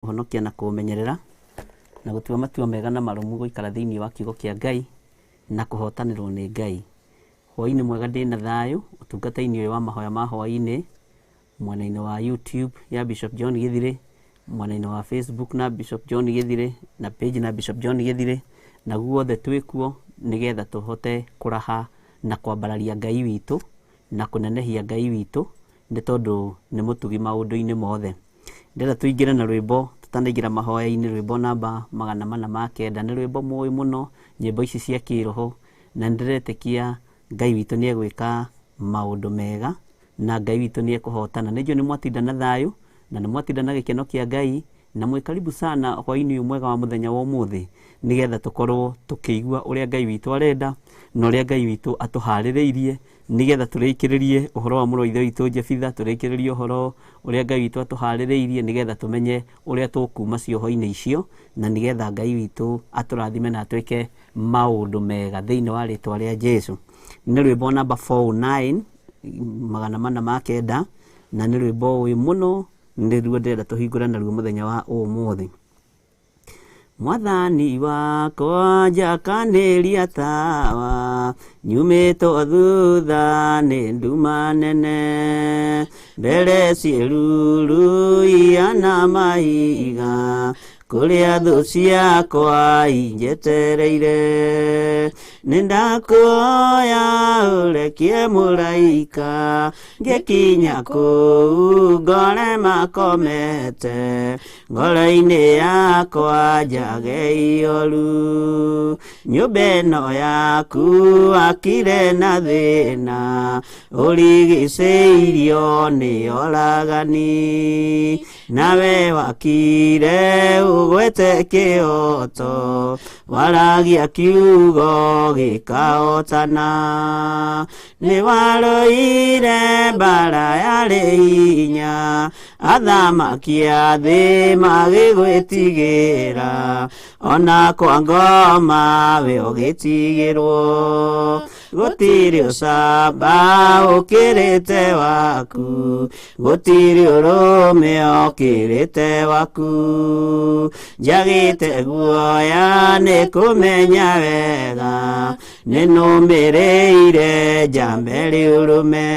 Honokia na kumenyerera na gutua matua mega na marumu guikara thiini wa kiugo kia Ngai na kuhotanirwo ni Ngai. Hwaini mwega ndina thayu utungata-ini uyu wa mahoya ma hwaini mwena-ini wa YouTube ya Bishop John Githire, mwena-ini wa Facebook na Bishop John Githire na page na Bishop John Githire, na guothe twikuo nigetha tuhote kuraha na kwambararia Ngai witu na kunenehia Ngai witu ni tondu ni mutugi maundu-ini mothe. Ndenda tuingire na rwimbo tutanaingira mahoya-ini, rwimbo namba 409 ni rwimbo muoyo muno, nyimbo ici cia kiroho, na ndiretekia Ngai witu ni egwika maundu mega na Ngai witu ni ekuhotana. Nijo ni mwatinda na thayu na ni mwatinda na gikeno kia Ngai, na mwe karibu sana hwaini uyu mwega wa muthenya wa umuthi nigetha tukorwo tukigua uria Ngai witu arenda na uria Ngai witu atuhaririirie nigetha turikiririe uhoro wa muro ithe witu Jefitha, turikiririe uhoro uria Ngai witu atuhaririirie nigetha tumenye uria tukuma cioho-ini icio, na nigetha Ngai witu aturathime na atwike maundu mega thiini wa ritwa ria Jesu. Ni rwimbo namba 409 409 na ni rwimbo uyu muno ndiruo ndenda tuhingura na ruo muthenya wa umuthi. Mwathani wakwa njakaniria tawa, nyumito thutha ni nduma nene, mbere ciiruru iana mahiga, kuria thu ciakwa injetereire. Nindakuoya urekie muraika, ngikinya kuu ngore makomete, ngoro-ini yakwa njage ioru. Nyumba ino yaku akire na thina, urigicĩirio ni oragani, nawe wakire ugwete kĩoto, waragia kiugo gĩkahotana. Nĩ warũire mbara yarĩ hinya, athamaki a thĩ magĩgwĩtigĩra, ona kwa ngoma we ũgĩtigĩrwo. Gũtirĩ ũcamba ũkĩrĩte waku, gũtirĩ ũrũme ũkĩrĩte waku. Njagĩte guoya nĩ kũmenya wega, nĩ nũmĩrĩire njambe rĩũrũme.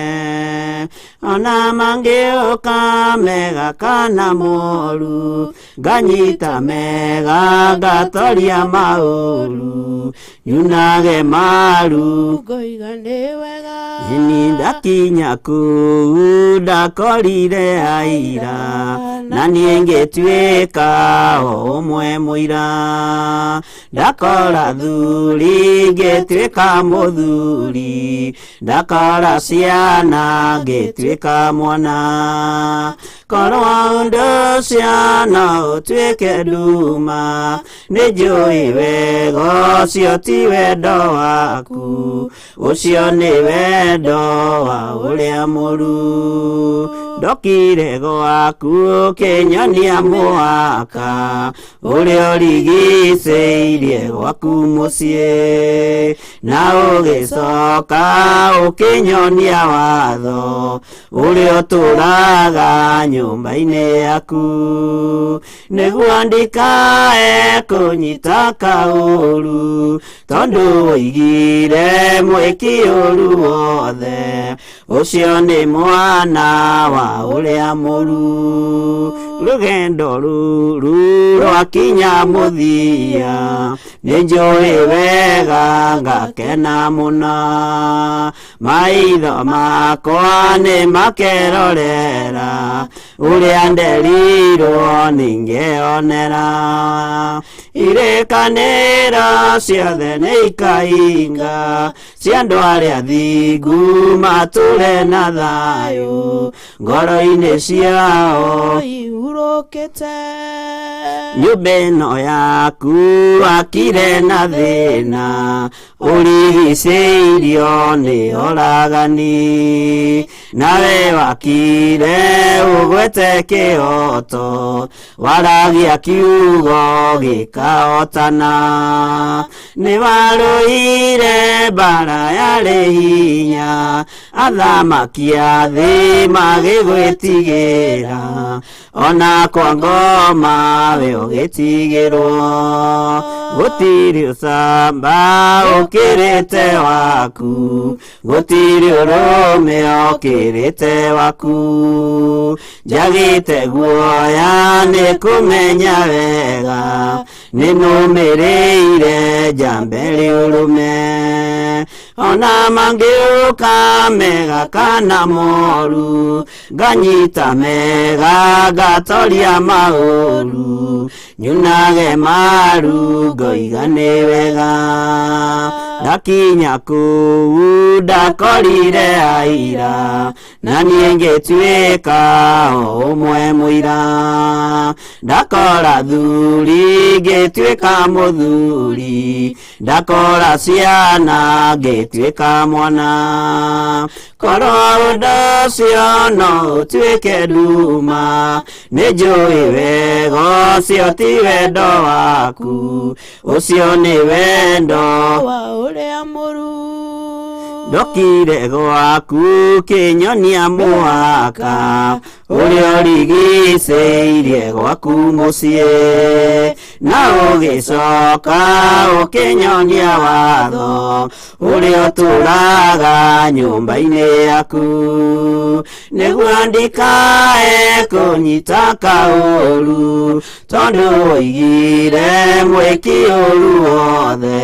Ona mangĩũka mega kana moru, nganyita mega ngatoria maũru, yunage maru ngoiga nĩ wega. Ini ndakinya kuu ndakorire aira, na niĩ ngĩtuĩka o ũmwe mũira. Ndakora thuri ngĩtuĩka mũthuri, ndakora ciana ngĩtuĩka mwana. Korwo ũndũ ũcio no ũtuĩke nduma, nĩ njũĩ wega ũcio ti wendo waku, ũcio nĩ wendo wa ũrĩa mũru. Ndokire gwaku ũkĩnyonia mũhaka, ũrĩa ũrigicĩirie gwaku mũciĩ, na ũgĩcoka ũkĩnyonia watho, ũrĩa ũtũraga nyũmba-inĩ yaku, nĩguo ndikae kũnyita kaũru, tondũ woigire mwĩki ũru wothe ũcio nĩ mwana wa ũrĩa mũru. Rũgendo rũrũ rwakinya mũthia, nĩ njũĩ wega ngakena mũno. Maitho makwa nĩ makerorera ũrĩa nderirwo ningĩonera. Irĩkanĩro ciothe nĩ ikainga, cia andũ arĩa athingu matũre na thayũ, ngoro-inĩ ciao ihurũkĩte. Nyũmba ĩno yaku akire gũtirĩ na thĩna ũrigicĩirio nĩ oragani nawe wakire ũgwete kĩhoto waragia kiugo gĩkahotana nĩ warũire mbara yarĩ hinya athamaki a thĩ magĩgwĩtigĩra ona kwa ngoma we ũgĩtigĩrwo gũtirĩ ũcamba ũkĩrĩte waku gũtirĩ ũrũme ũkĩrĩte waku njagĩte guoya nĩ kũmenya wega nĩ nũmĩrĩire njambe rĩũrũme ona mangĩũka mega kana moru nganyita mega ngatoria maũru nyunage maru ngoiga nĩ wega ndakinya kũu ndakorire aira na niĩ ngĩtuĩka ũmwe mũira ndakora thuri ngĩtuĩka mũthuri ndakora ciana ngĩtuĩka mwana korwo ũndũ ũcio no ũtuĩke nduma nĩ njũĩ wega ũcio ti wendo waku ũcio nĩ wendo wa ũrĩa mũru ndokire gwaku kĩnyonia mũhaka ũrĩa ũrigicĩirie gwaku mũciĩ na ũgĩcoka ũkĩnyonia watho ũrĩa ũtũraga nyũmba-inĩ yaku nĩguo ndikae kũnyita kaũru tondũ woigire mwĩki ũru wothe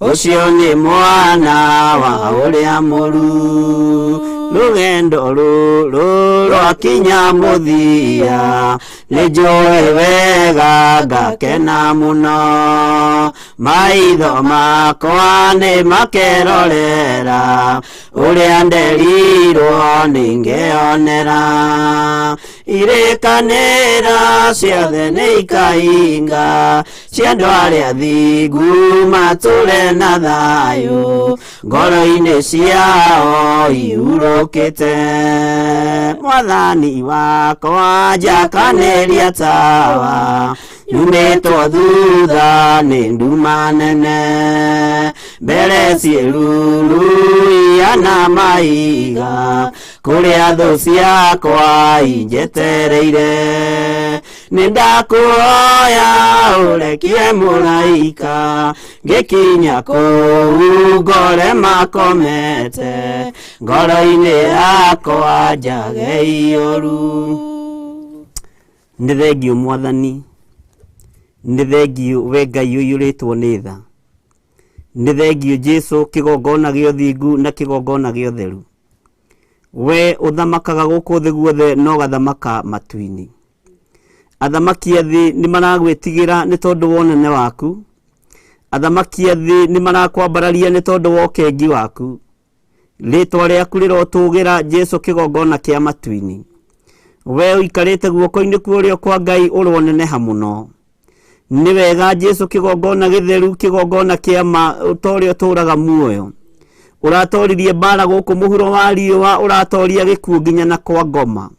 ũcio nĩ mwana wa ũrĩa mũru rũgendo rũrũ rwakinya mũthia nĩ njũĩ wega ngakena mũno maitho makwa nĩ makerorera ũrĩa nderirwo nĩ ngĩonera irĩkanĩro ciothe nĩ ikahinga cia andũ arĩa athingu matũre na thayũ ngoro-inĩ ciao iurũkĩte mwathani wakwa njakanĩria tawa nyumĩtwo thutha nĩ nduma nene mbere ciĩruru iana maiga kũrĩa thũ ciakwa injetereire nĩ ndakuoya ũrekie mũraika ngĩkinya kũu ngore makomete ngoro-inĩ yakwa njage iyũru nĩ thengio mwathani nĩ thengio we Ngai ũiyũrĩtwo nĩ tha nĩ thengio Jesũ kĩgongona gĩa ũthingu na kĩgongona gĩa ũtheru we ũthamakaga gũkũ thĩ guothe no gathamaka matu-inĩ athamaki a thĩ nĩ maragwĩtigĩra nĩ tondũ wa ũnene waku athamaki a thĩ nĩ marakwambararia nĩ tondũ wa ũkengi waku rĩtwa rĩaku rĩrotũgĩra Jesũ kĩgongona kĩa matu-inĩ we ũikarĩte guoko-inĩ kũrĩa kwa Ngai ũroneneha mũno nĩ wega Jesũ kĩgongona gĩtheru kĩgongona kĩa ma ũtorĩa ũtũraga muoyo ũratoririe mbara gũkũ mũhuro wa riũa ũratoria gĩkuũ nginya na kwa ngoma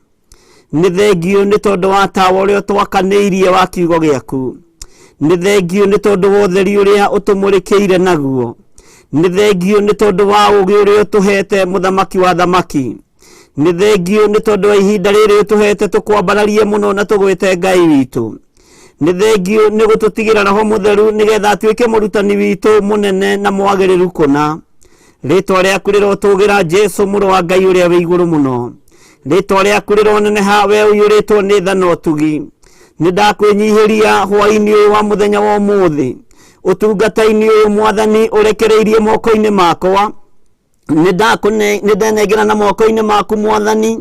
nĩ thengio nĩ tondũ wa tawa ũrĩa twakanĩirie wa kiugo gĩaku nĩ thengio nĩ tondũ wa ũtheri ũrĩa ũtũmũrĩkĩire naguo nĩ thengio nĩ tondũ wa ũũgĩ ũrĩa ũtũhete mũthamaki wa thamaki nĩ thengio nĩ tondũ wa ihinda rĩrĩ ũtũhete tũkwambararie mũno na tũgwĩte Ngai witũ nĩ thengio nĩ gũtũtigĩra Roho Mũtheru nĩgetha atuĩke mũrutani witũ mũnene na mwagĩrĩru kũna rĩtwa rĩaku rĩrotũgĩra Jesũ mũrũ wa Ngai ũrĩa wĩ igũrũ mũno rĩtwa rĩaku rĩroneneha we ũiyũrĩtwo nĩ tha na ũtugi nĩ ndakwĩnyihĩria hwaĩ-inĩ ũyũ wa mũthenya wa ũmũthĩ ũtungata-inĩ ũyũ mwathani ũrekereirie moko-inĩ makwa nĩ ndenengera na moko-inĩ maku mwathani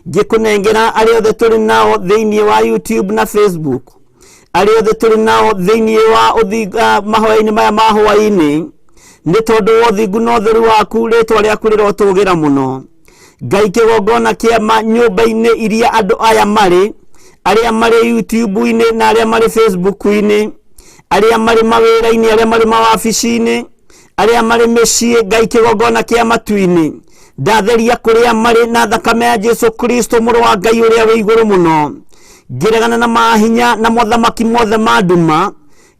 ngĩkũnengera arĩa othe tũrĩ nao thĩinĩ wa YouTube na Facebook arĩa othe tũrĩ nao thĩinĩ wa mahoya-inĩ maya ma hwaĩ-inĩ nĩ tondũ wa ũthingu na ũtheru waku rĩtwa rĩaku rĩrotũgĩra mũno Ngai kĩgongona kĩa nyũmba-inĩ iria andũ aya marĩ arĩa marĩ YouTube-inĩ na arĩa marĩ Facebook-inĩ aria mari mawira-ini aria mari mawabici-ini aria mari micii Ngai kigongona kia matu-ini ndatheria kuria mari na thakame ya Jesu Kristo muru wa Ngai uria wi iguru muno ngiregana na mahinya na mothamaki mothe ma nduma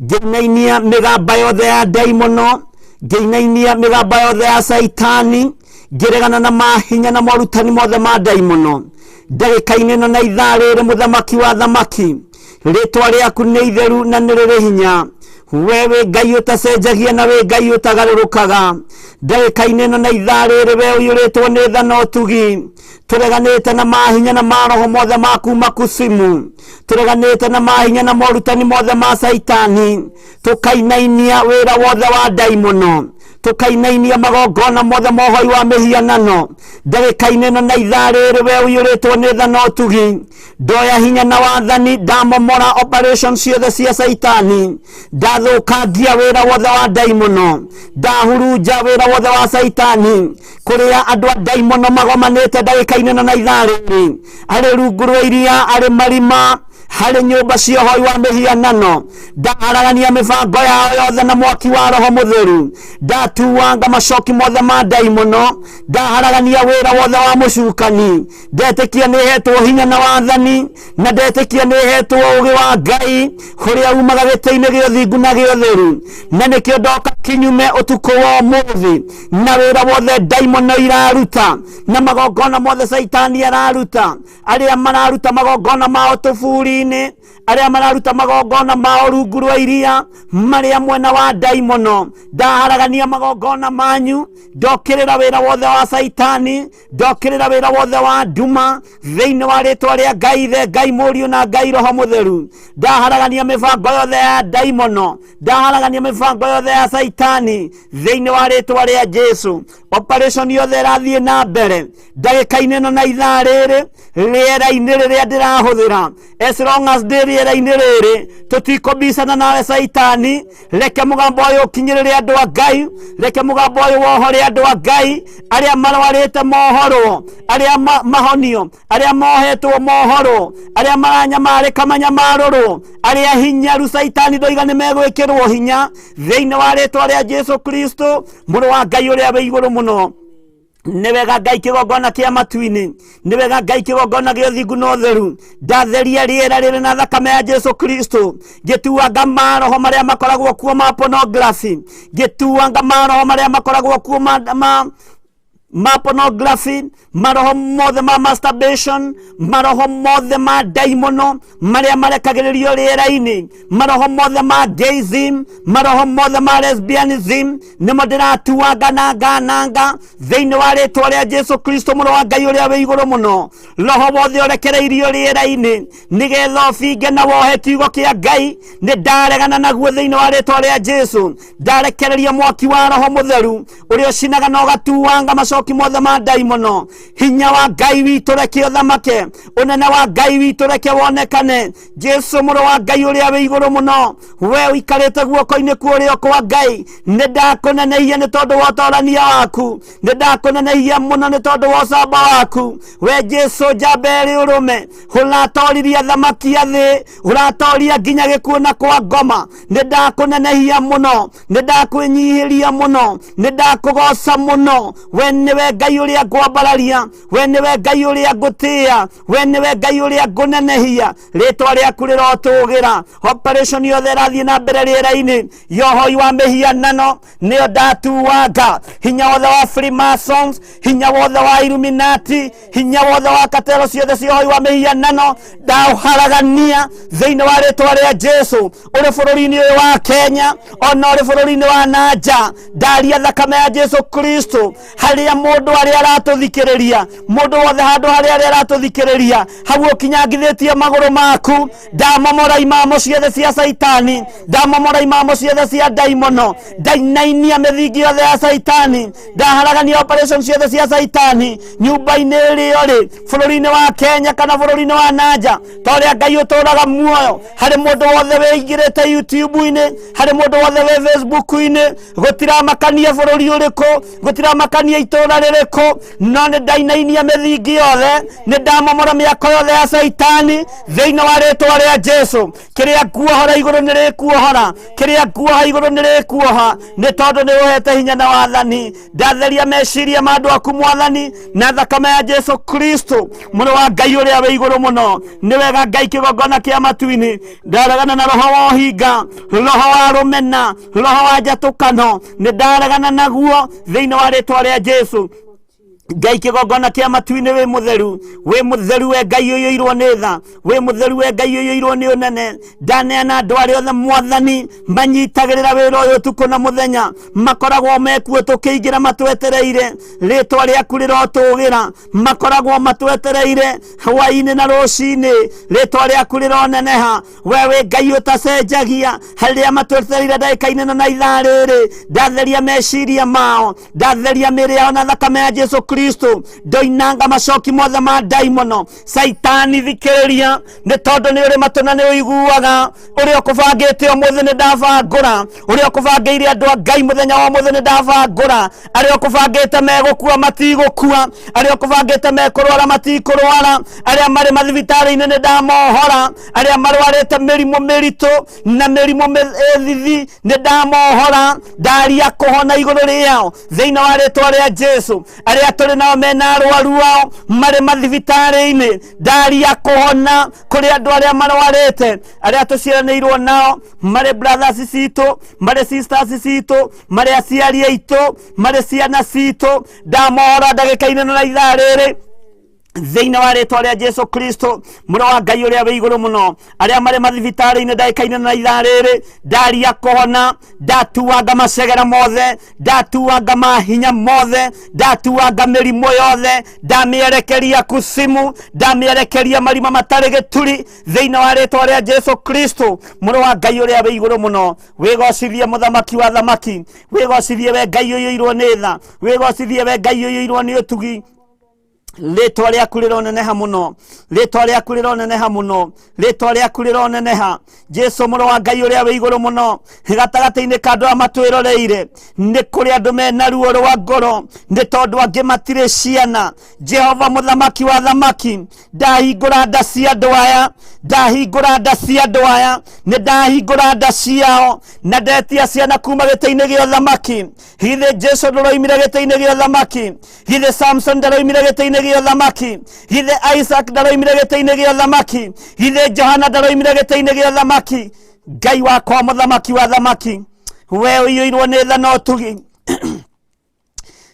nginainia migamba yothe ya daimono nginainia migamba yothe ya saitani ngiregana na mahinya na morutani mothe ma daimono ndagika-ini ino na ithaa riri muthamaki wa thamaki ritwa riaku ni itheru na ni riri hinya wewe Ngai utacenjagia na we Ngai utagarurukaga ndagika-ini ino na ithaa riri we uyuritwo ni tha na utugi tureganite na mahinya na maroho mothe ma kuma kusimu tureganite na mahinya na morutani mothe ma saitani tukainainia wira wothe wa daimono tukainainia magongona mothe mohoi wa mihianano ndagika-ini ino na ithaa riri we uyuritwo ni tha na utugi ndoya hinya na wathani ndamomora operation ciothe cia saitani ndathukangia wira wothe wa daimono ndahurunja wira wothe wa saitani kuria andu a daimono magomanite ndagika-ini ino na ithaa riri ari rungu rwa iria ari marima hari nyumba cia hoi wa mihianano ndaharagania mibango yao yothe na mwaki wa roho mutheru ndatuanga macoki mothe ma daimono ndaharagania wira wothe wa mucukani ndetikia ni hetwo hinya na wathani na ndetikia ni hetwo ugi wa Ngai kuria umaga giti-ini gia uthingu na gia utheru na nikio ndoka kinyume utuku wa umuthi na wira wothe daimono iraruta na magongona mothe saitani araruta aria mararuta magongona ma utuburi aria mararuta magongona ma rungu rwa iria maria mwena wa daimono ndaharagania magongona manyu ndokirira wira wothe wa saitani ndokirira wira wothe wa nduma thiini wa ritwa ria Ngai the Ngai muriu na Ngai roho mutheru ndaharagania mibango yothe ya daimono ndaharagania mibango yothe ya saitani thiini wa ritwa ria Jesu operation yothe rathie na mbere ndagika-ini ino na ithaa riri riera-ini riria ndirahuthira as long as riera-ini riri tutikobicana nawe saitani reke mugambo uyu ukinyirire andu a Ngai reke mugambo uyu wohore andu a Ngai aria marwarite mohoro aria mahonio aria mohetwo mohoro aria maranyamarika manyamaruru aria hinyaru saitani ndoiga ni megwikirwo hinya thiini wa ritwa ria Jesu Kristo muru wa Ngai uria wi iguru muno niwega Ngai kigongona kia matu-ini niwega Ngai kigongona gia uthingu na utheru ndatheria riera riri na thakame ya Jesu Kristo ngituanga maroho maria makoragwo kuo ma pornography ngituanga maroho maria makoragwo kuo ma pornography maroho mothe ma masturbation maroho mothe ma daimono maria marekagiririo riera-ini maroho mothe ma gayism maroho mothe ma lesbianism nimo ndiratuanga na ngananga thiini wa ritwa ria Jesu Kristo muru wa Ngai uria wi iguru muno roho wothe urekereirio riera-ini nigetha ubinge na wohe kiugo kia Ngai ni ndaregana naguo thiini wa ritwa ria Jesu ndarekereria mwaki wa roho mutheru uria ucinaga na ugatuanga macoki mothe ma daimono hinya wa Ngai witu reke uthamake unene wa Ngai witu reke wonekane Jesu muru wa Ngai uria wi iguru muno we uikarite guoko-ini kuria kwa Ngai ni ndakunenehia ni tondu wa utorania waku ni ndakunenehia muno ni tondu wa ucamba waku we Jesu njamba iri urume uratoririe thamaki ya thi uratoria nginya gikuona kwa ngoma ni ndakunenehia muno ni ndakwinyihiria muno ni ndakugoca muno we niwe Ngai uria ngwambararia we niwe Ngai uria ngutia we niwe Ngai uria ngunenehia ritwa riaku rirotugira operation yothe rathie na mbere riera-ini yohoi wa mihianano nio ndatuanga hinya wothe wa Freemasons hinya wothe wa Illuminati hinya wothe wa katero ciothe ciohoi wa mihianano ndauharagania thiini wa ritwa ria Jesu uri bururi-ini uyu wa Kenya ona uri bururi-ini wa nanja ndaria thakame ya Jesu Kristo haria mundu aria aratuthikiriria mundu wothe handu haria aratuthikiriria hau ukinyangithitie maguru maku ndamomora imamo ciothe cia saitani ndamomora imamo ciothe cia daimono ndainainia mithingi yothe ya saitani ndaharagania operation ciothe cia saitani nyumba-ini iri ri bururi-ini wa Kenya kana bururi-ini wa nanja toria Ngai uturaga muoyo hari mundu wothe wiingirite YouTube-ini hari mundu wothe wi Facebook-ini gutiramakania bururi uriku gutiramakania itura igora ririko no ni ndainainia mithingi yothe ni ndamomora miako yothe ya saitani thiini wa ritwa ria Jesu kiria nguohora iguru ni rikuohora kiria nguoha iguru ni rikuoha ni tondu ni uhete hinya na wathani ndatheria meciria ma andu aku mwathani na thakame ya Jesu Kristo muno wa Ngai uria we iguru muno ni wega Ngai kigongona kia matuini ndaregana na roho wa hinga roho wa rumena roho wa jatukano ni ndaregana naguo thiini wa ritwa ria Jesu Ngai kigongona kia matuini we mutheru we Ngai uyoirwo ni tha we mutheru we Ngai uyoirwo ni unene ndaneana andu aria othe mwathani manyitagirira wira uyu tuko na muthenya makoragwo mekuo tukiingira matwetereire ritwa riaku rirotugira makoragwo matwetereire hwaini na rucini ritwa riaku rironeneha wewe Ngai utacenjagia haria matwetereire ndagika-ini na ithaa riri ndatheria meciria mao ndatheria mĩĩrĩ yao na thakame ya Jesu Kristo ndoinanga macoki mothe ma daimono saitani thikiriria ni tondu ni uri matuna ni uiguaga uri okubangite umuthi ni ndabangura uri okubangeire andu a Ngai muthenya wa umuthi ni ndabangura ari okubangite megukua matigukua ari okubangite mekurwara matikurwara aria mari mathibitari-ini ni ndamohora aria marwarite mirimu miritu na mirimu ethithi ni ndamohora ndaria kuhona iguru riao thiini wa ritwa ria Jesu aria turi nao mena arwaru ao mari mathibitari-ini ndaria kuhona kuri andu aria marwarite aria tuciaranirwo nao mari brothers citu mari sisters citu mari aciari aitu mari ciana citu ndamohora ndagika-ini na ithaa riri thiini wa ritwa ria Jesu Kristo muno wa Ngai uria we iguru muno aria mari mathibitari-ini ndagika-ini na ithaa riri ndaria kuhona ndatuanga macegera mothe ndatuanga mahinya mothe ndatuanga mirimu yothe ndamierekeria kusimu ndamierekeria marima matari gituri thiini wa ritwa ria Jesu Kristo muno wa Ngai uria we iguru muno wigocithie muthamaki wa thamaki wigocithie we Ngai uyoirwo ni tha wigocithie we Ngai uyoirwo ni utugi ritwa riaku rironeneha muno ritwa riaku rironeneha muno ritwa riaku rironeneha Jesu muno wa Ngai uria we iguru muno gatagati-ini ka andu matwiroreire ni kuri andu mena ruo rwa ngoro ni tondu angi matire ciana Jehova muthamaki wa thamaki ndahingura nda cia andu aya ndahingura nda cia andu aya ni ndahingura nda ciao na ndetia ciana kuma giti-ini gia thamaki hithe Jesu nduroimire giti-ini gia thamaki hithe Samson nduroimire giti-ini gia thamaki hithe Isaac nduroimire giti-ini gia thamaki hithe Johana nduroimire giti-ini gia thamaki Ngai wakwa muthamaki wa thamaki we uyoirwo ni tha no tugi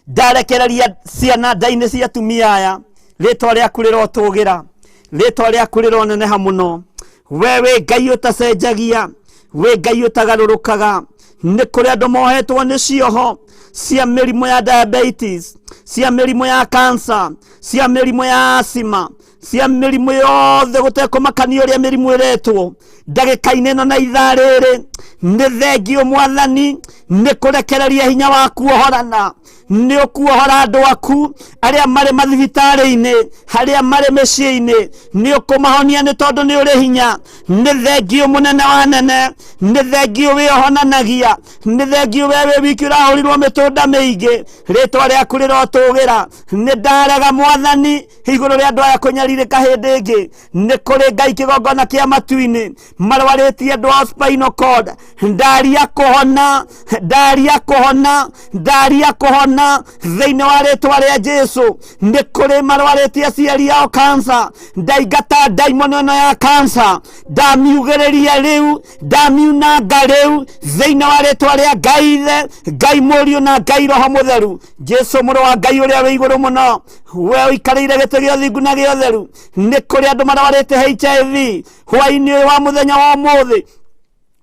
ndarekereria ciana nda-ini cia atumia aya ritwa riaku rirotugira ritwa riaku rironeneha muno wewe Ngai utacenjagia we Ngai utagarurukaga ni kuri andu mohetwo ni cioho cia mirimu ya diabetes cia mirimu ya cancer cia mirimu ya asima cia mirimu yothe gutekumakania uria mirimu iretwo ndagika-ini ino na ithaa riri ni thengio mwathani ni kurekereria hinya wa kuohorana ni ukuohora andu aku aria mari mathibitari-ini aria mari micii-ini ni ukumahonia ni tondu ni uri hinya ni thengio munene wa nene ni thengio wihonanagia ni thengio wewe wiki urahurirwo mitunda miingi ritwa riaku rirotugira ni ndarega mwathani iguru ria andu aya kunyaririka hindi ingi ni kuri Ngai kigongona kia matuini marwaritie andu a spinal cord ndaria kuhona ndaria kuhona ndaria kuhona thiini wa ritwa ria Jesu ni kuri marwaritie aciari ao cancer ndaingata daimono ino ya cancer ndamiugiriria riu ndamiunanga riu thiini wa ritwa ria Ngai ithe Ngai muriu na Ngai roho mutheru Jesu muno wa Ngai uria we iguru muno we uikariire giti gia thingu na gia utheru ni kuri andu marwarite HIV hwaini wa muthenya wa umuthi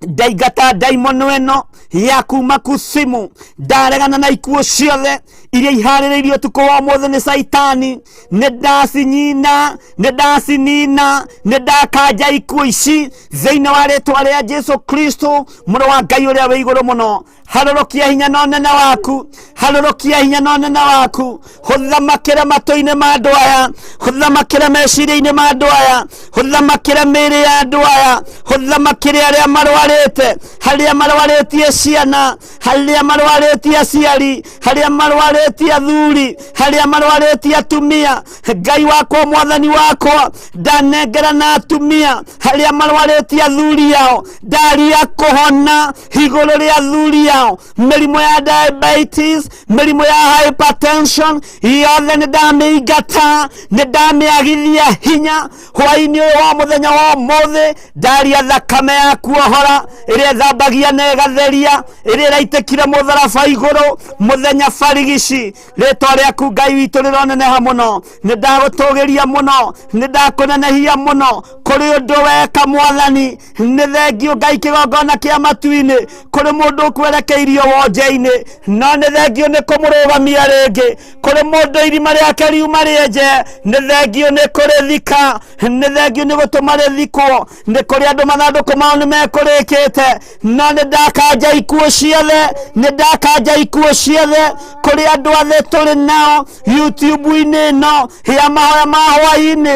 ndaingata daimono ino ya kuma kusimu ndaregana na ikuo ciothe iria ihaririirio tuko wa mothe ni saitani ni ndacinyina ni ndacinina ni ndakanja ikuo ici thiini wa ritwa ria Jesu Kristo muno wa Ngai uria we iguru muno harorokia hinya na unene waku harorokia hinya na unene waku huthamakire matu-ini ma andu aya huthamakire meciria-ini ma andu aya huthamakire mĩĩrĩ ya andu aya huthamakire aria marwari marwarite, haria marwaritie ciana, haria marwaritie aciari, haria marwaritie athuri, haria marwaritie atumia. Ngai wakwa mwathani wakwa ndanengera na atumia haria marwaritie athuri yao, ndaria kuhona iguru ria athuri yao, mirimo ya diabetes, mirimo ya hypertension, yothe nindamigata, nindamiagithia hinya hwaini wa muthenya wa mothe. Ndaria thakame ya kuohora iria thambagia na igatheria, iria raitikire mutharaba iguru muthenya barigici. Ritwa riaku Ngai witu rironeneha muno, nindagutugiria muno, nindakunenehia muno kuri undu weka mwathani. Ni thengio Ngai kigongona kia matu-ini kuri mundu kwerekeirio wonje-ini, no ni thengio ni kumurugamia ringi kuri mundu irima riake riuma rienje. Ni thengio ni kuri thika, ni thengio ni gutuma rithikwo, ni kuri andu mathanduku mao ni mekurikite, no ni ndakanja ikuo ciothe, ni ndakanja ikuo ciothe kuri andu othe turi nao YouTube-ini no ya mahoya ma hwaini.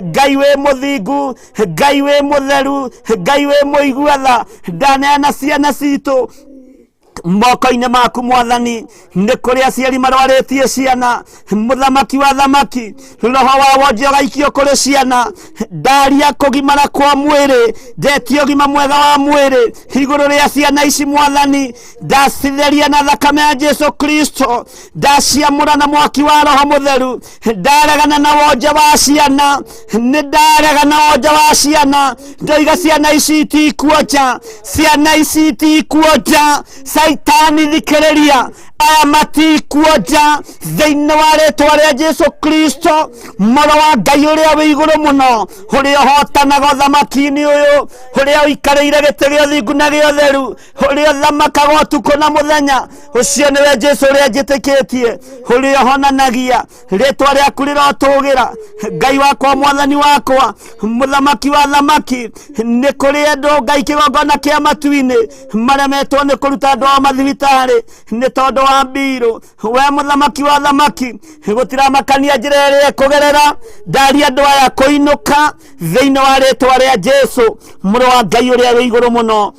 Ngai wi muthingu, Ngai wi mutheru, Ngai wi muiguatha, ndaneana ciana citu moko-ini maku mwathani. Ni kuri aciari marwaritie ciana, muthamaki wa thamaki, roho wa wonje gaikio kuri ciana. Ndaria kugimara kwa mwiri, ndetie ugima mwega wa mwiri iguru ria ciana ici mwathani. Ndacitheria na thakame ya Jesu Kristo, ndaciamura na mwaki wa roho mutheru. Ndaregana na wonje wa ciana, ni ndaregana na wonje wa ciana. Ndoiga ciana ici itikuonja, ciana ici itikuonja. Saitani thikiriria, aya matikuonja thiini wa ritwa ria Jesu Kristo, mwana wa Ngai uria wi iguru muno, uria hotanaga thamaki-ini uyu, uria uikariire giti gia thingu na gia utheru, uria thamakaga utuku na muthenya. Ucio niwe Jesu uria njitikitie, uria honanagia. Ritwa riaku rirotugira Ngai wakwa mwathani wakwa, muthamaki wa thamaki. Ni kuri andu Ngai kigongona kia matu-ini maremetwo ni kuruta andu a mathibitari ni tondu wa mbiru. We muthamaki wa thamaki, gutiramakania njira iria kugerera. Ndaria andu aya kuinuka thiini wa ritwa ria Jesu, muru wa Ngai uria wi iguru muno.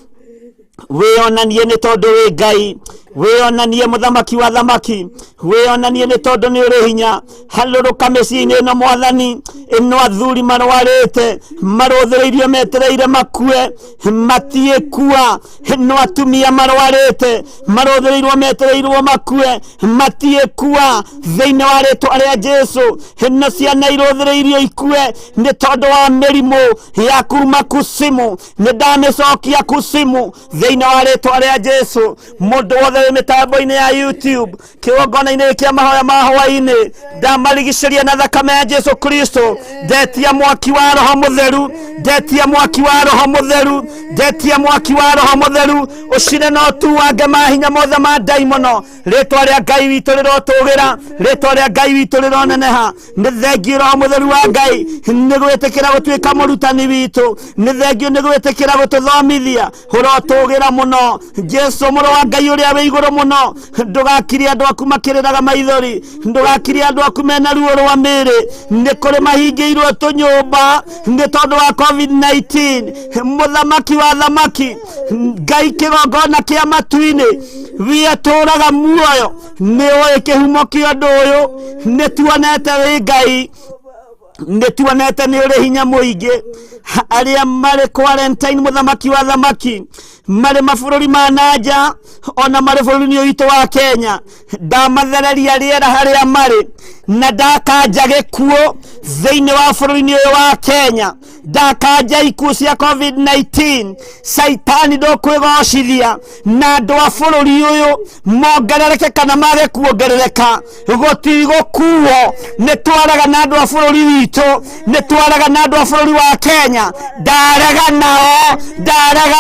Wionanie ni tondu wi Ngai, wionanie muthamaki wa thamaki, wionanie ni tondu ni uri hinya. Haluruka micii-ini ino mwathani, ino athuri marwarite, maruthireirio metereire makue, matiekua. Ino atumia marwarite, maruthireirwo metereirwo makue, matiekua thiini wa ritwa ria Jesu. Ino ciana iruthireirio ikue ni tondu wa mirimo ya kuma kusimu, ni ndamicokia kusimu thiini wa ritwa ria Jesu. Mundu wothe wi mitambo-ini ya YouTube, kigongona-ini kia mahoya ma hwaini, ndamarigiciria na thakame ya Jesu Kristo. Ndetia mwaki wa roho mutheru, ndetia mwaki wa roho mutheru, ndetia mwaki wa roho mutheru. Ucine no tu wange mahinya mothe ma daimono. Ritwa ria Ngai witu rirotugira, ritwa ria Ngai witu rironeneha. Ni thengio roho mutheru wa Ngai ni gwitikira gutuika murutani witu, ni thengio ni gwitikira gututhomithia, urotugira muno. Jesu muru wa Ngai uria wi iguru muno, ndugakirie andu aku makiriraga maithori, ndugakirie andu aku mena ruo rwa miri. Ni kuri mahingiirwo tunyumba ni tondu wa COVID-19. Muthamaki wa thamaki, Ngai kigongona kia matu-ini, we aturaga muoyo, ni oi kihumo kia undu uyu. Ni tuonete wi Ngai, ni tuonete ni uri hinya muingi. Aria mari quarantine muthamaki wa thamaki, mari mabururi ma nanja, ona mari bururi witu wa Kenya, ndamathereria riera haria mari, na ndakanja gikuo thiini wa bururi wa Kenya, ndakanja ikuo cia COVID-19. Saitani ndukwigocithia na andu a bururi uyu mongerereke kana mage kuongerereka, gutigũkuo. Ni twaraga na andu a bururi witu, ni twaraga na andu a bururi wa Kenya. Ndaraga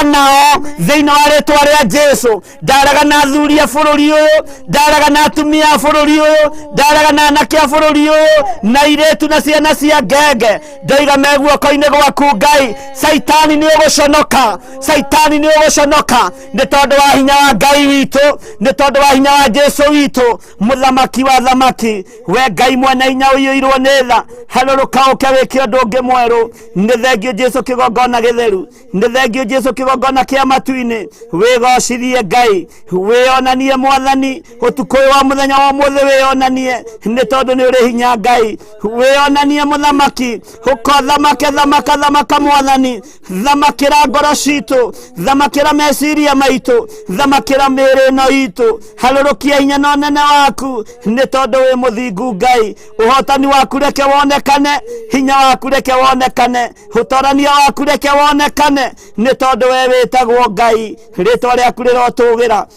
nao thiini wa ritwa ria Jesu. Ndaraga na athuri a bururi uyu, ndaraga na atumia a bururi uyu, ndaraga na anake a bururi uyu, na iretu na ciana cia ngenge. Ndoiga me guoko-ini gwaku Ngai Saitani ni uguconoka Saitani ni uguconoka ni tondu wa hinya wa Ngai witu ni tondu wa hinya wa Jesu witu muthamaki wa thamaki we Ngai mwene hinya uyirwo ni tha haruruka uke wike undu ungi mweru ni thengio Jesu kigongona githeru ni thengio Jesu kigongona kia matu-ini wigocithie Ngai wionanie mwathani utuku wa muthenya wa muthe wionanie ni tondu ni uri hinya Ngai wionanie muthamaki ukothamake thamaka mwathani thamakira ngoro citu thamakira meciria maitu thamakira mĩĩrĩ ĩno itu harurukia hinya na ũnene waku ni tondu wi muthingu Ngai uhotani waku reke wonekane hinya waku reke wonekane utorania waku reke wonekane ni tondu we witagwo Ngai ritwa riaku rirotugira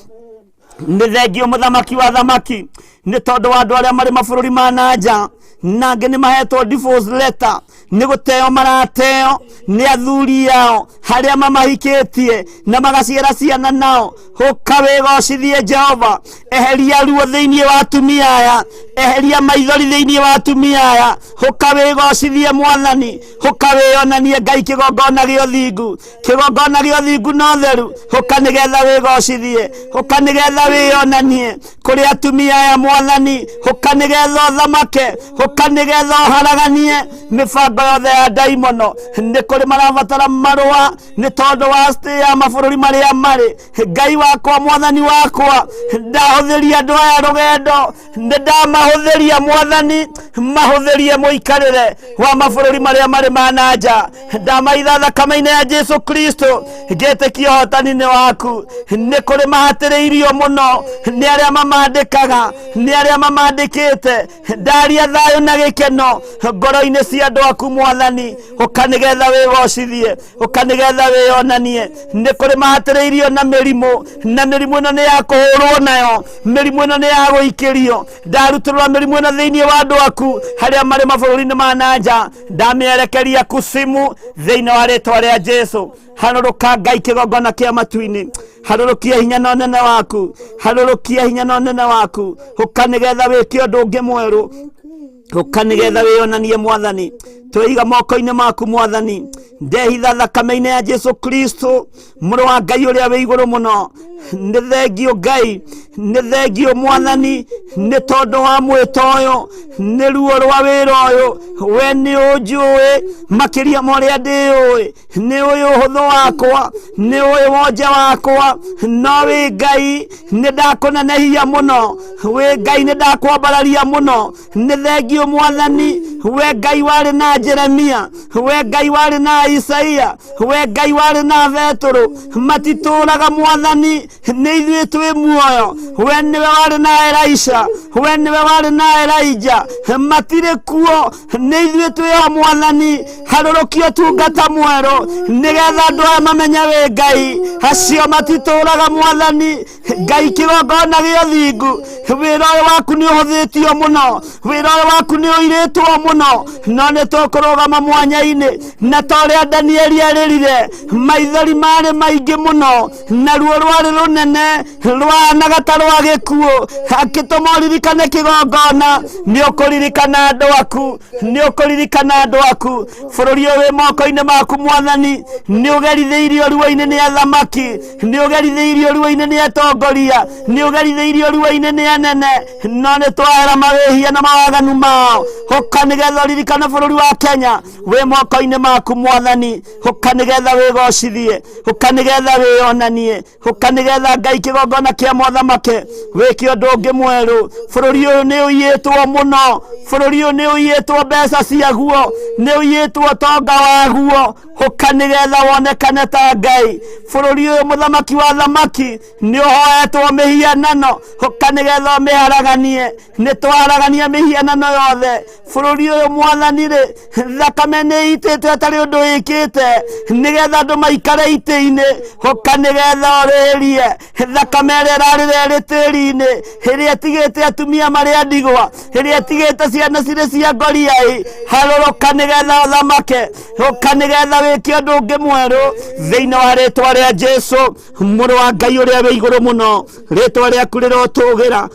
ni thengio muthamaki wa thamaki ni tondu wa andu aria mari mabũrũri ma nanja nange ni mahetwo divorce letter ni guteo marateo ni athuri yao haria mamahikitie na magaciara ciana nao ukawigocithie Jehova eheria ruo thiini wa atumia aya eheria maithori thiini wa atumia aya ukawigocithie mwathani ukawionanie Ngai kigongona gĩa ũthingu no theru ukanigetha wigocithie ukanigetha wionanie kuri atumia aya mwathani ukanigetha thamake ukanigetha haraganie mibango yothe ya daimono ni kuri marabatara marua ni tondu wa stay ya mabũrũri maria mari Ngai wakwa mwathani wakwa ndahuthiria andu aya rugendo ndamahuthiria mwathani mahuthirie muikarire wa mabũrũri maria mari ma nanja ndamaitha thakame-inĩ ya Jesu Kristo ngetikia hotani-inĩ waku ni kuri mahatĩrĩirio muno ni aria mamandĩkaga ni aria mamandĩkĩte ndaria thayo na gĩkeno ngoro-inĩ cia andu aku mwathani ukanigetha wigocithie ukanigetha wionanie ni kuri mahatĩrĩirio na mĩrimũ ĩno ni ya kũhũrwo nayo mĩrimũ ĩno ni ya gũikĩrio ndarutĩrwo mĩrimũ ĩno thĩinĩ wa andu aku haria mari mabũrũri-inĩ ma nanja ndamĩerekeria kusimu thĩinĩ wa rĩtwa rĩa Jesu haruruka Ngai kigongona kia matu-ini harurukia hinya na ũnene waku harurukia hinya na ũnene waku ukanigetha wĩke ũndũ ũngĩ mwerũ ukanigetha wĩonanie mwathani twĩiga moko-inĩ maku mwathani ndehitha thakame-inĩ ya Jesu Kristo mũrũ wa Ngai ũrĩa wĩ igũrũ mũno nĩ thengio Ngai nĩ thengio mwathani nĩ tondu wa mwĩto ũyũ nĩ ruo rwa wĩra ũyũ we nĩ ũnjũĩ makĩria ma ũrĩa ndĩũĩ nĩ ũyũ ũhũthũ wakwa nĩ ũyũ wonje wakwa no wĩ Ngai nĩ ndakũnenehia mũno wĩ Ngai nĩ ndakwambararia mũno nĩ thengio mwathani we Ngai warĩ na Jeremia we Ngai warĩ na Isaia we Ngai warĩ na Petro matitũraga mwathani nĩ ithuĩ twĩ muoyo we nĩwe warĩ na Elisha we nĩwe warĩ na Elijah matirĩ kuo nĩ ithuĩ twĩ mwathani harũrũkia ũtungata mwerũ nĩgetha andũ aya mamenye wĩ Ngai acio matitũraga mwathani Ngai kĩgongona gĩa ũthingu wĩra ũyũ waku nĩ ũhũthĩtio mũno wĩra ũyũ waku nĩ ũirĩtwo mũno no nĩ tũkũrũgama mwanya-inĩ na ta ũrĩa Danieli erĩrire maithori marĩ maingĩ mũno na ruo rwarĩ rũnene rwahanaga ta rwa gĩkuũ akĩtũma ũririkane kĩgongona nĩ ũkũririkana andũ aku bũrũri ũyũ wĩ moko-inĩ maku mwathani nĩ ũgerithĩirio ruo-inĩ nĩ athamaki nĩ ũgerithĩirio ruo-inĩ nĩ atongoria nĩ ũgerithĩirio ruo-inĩ nĩ anene no nĩ twahera mawĩhia na mawaganu mao ũkanigetha ũririkane bũrũri wa Kenya wĩ moko-inĩ maku mwathani ũkanigetha wĩgocithie ũkanigetha wĩonanie ũkanigetha Ngai kĩgongona kĩa mothamake wĩke ũndũ ũngĩ mwerũ bũrũri ũyũ nĩ ũiyĩtwo mũno bũrũri ũyũ nĩ ũiyĩtwo mbeca ciaguo nĩ ũiyĩtwo tonga waguo ũkanigetha wonekane ta Ngai bũrũri ũyũ mũthamaki wa thamaki nĩ ũhoetwo mĩhianano ũkanigetha ũmĩharaganie nĩ twaharagania mĩhianano yothe bũrũri ũyũ mwathani rĩ thakame nĩ itĩtwo atarĩ ũndũ ĩkĩte nĩgetha andũ maikare itĩ-inĩ ũkanigetha ũrĩrie thakame ĩrĩa ĩrarĩra ĩrĩ tĩri-inĩ ĩrĩa ĩtigĩte atumia marĩ a ndigwa ĩrĩa ĩtigĩte ciana cirĩ cia ngoriai harũrũka nĩgetha ũthamake ũkanigetha wĩke ũndũ ũngĩ mwerũ thĩinĩ wa rĩtwa rĩa Jesu mũrũ wa Ngai ũrĩa wĩ igũrũ mũno rĩtwa rĩaku rĩrotũgĩra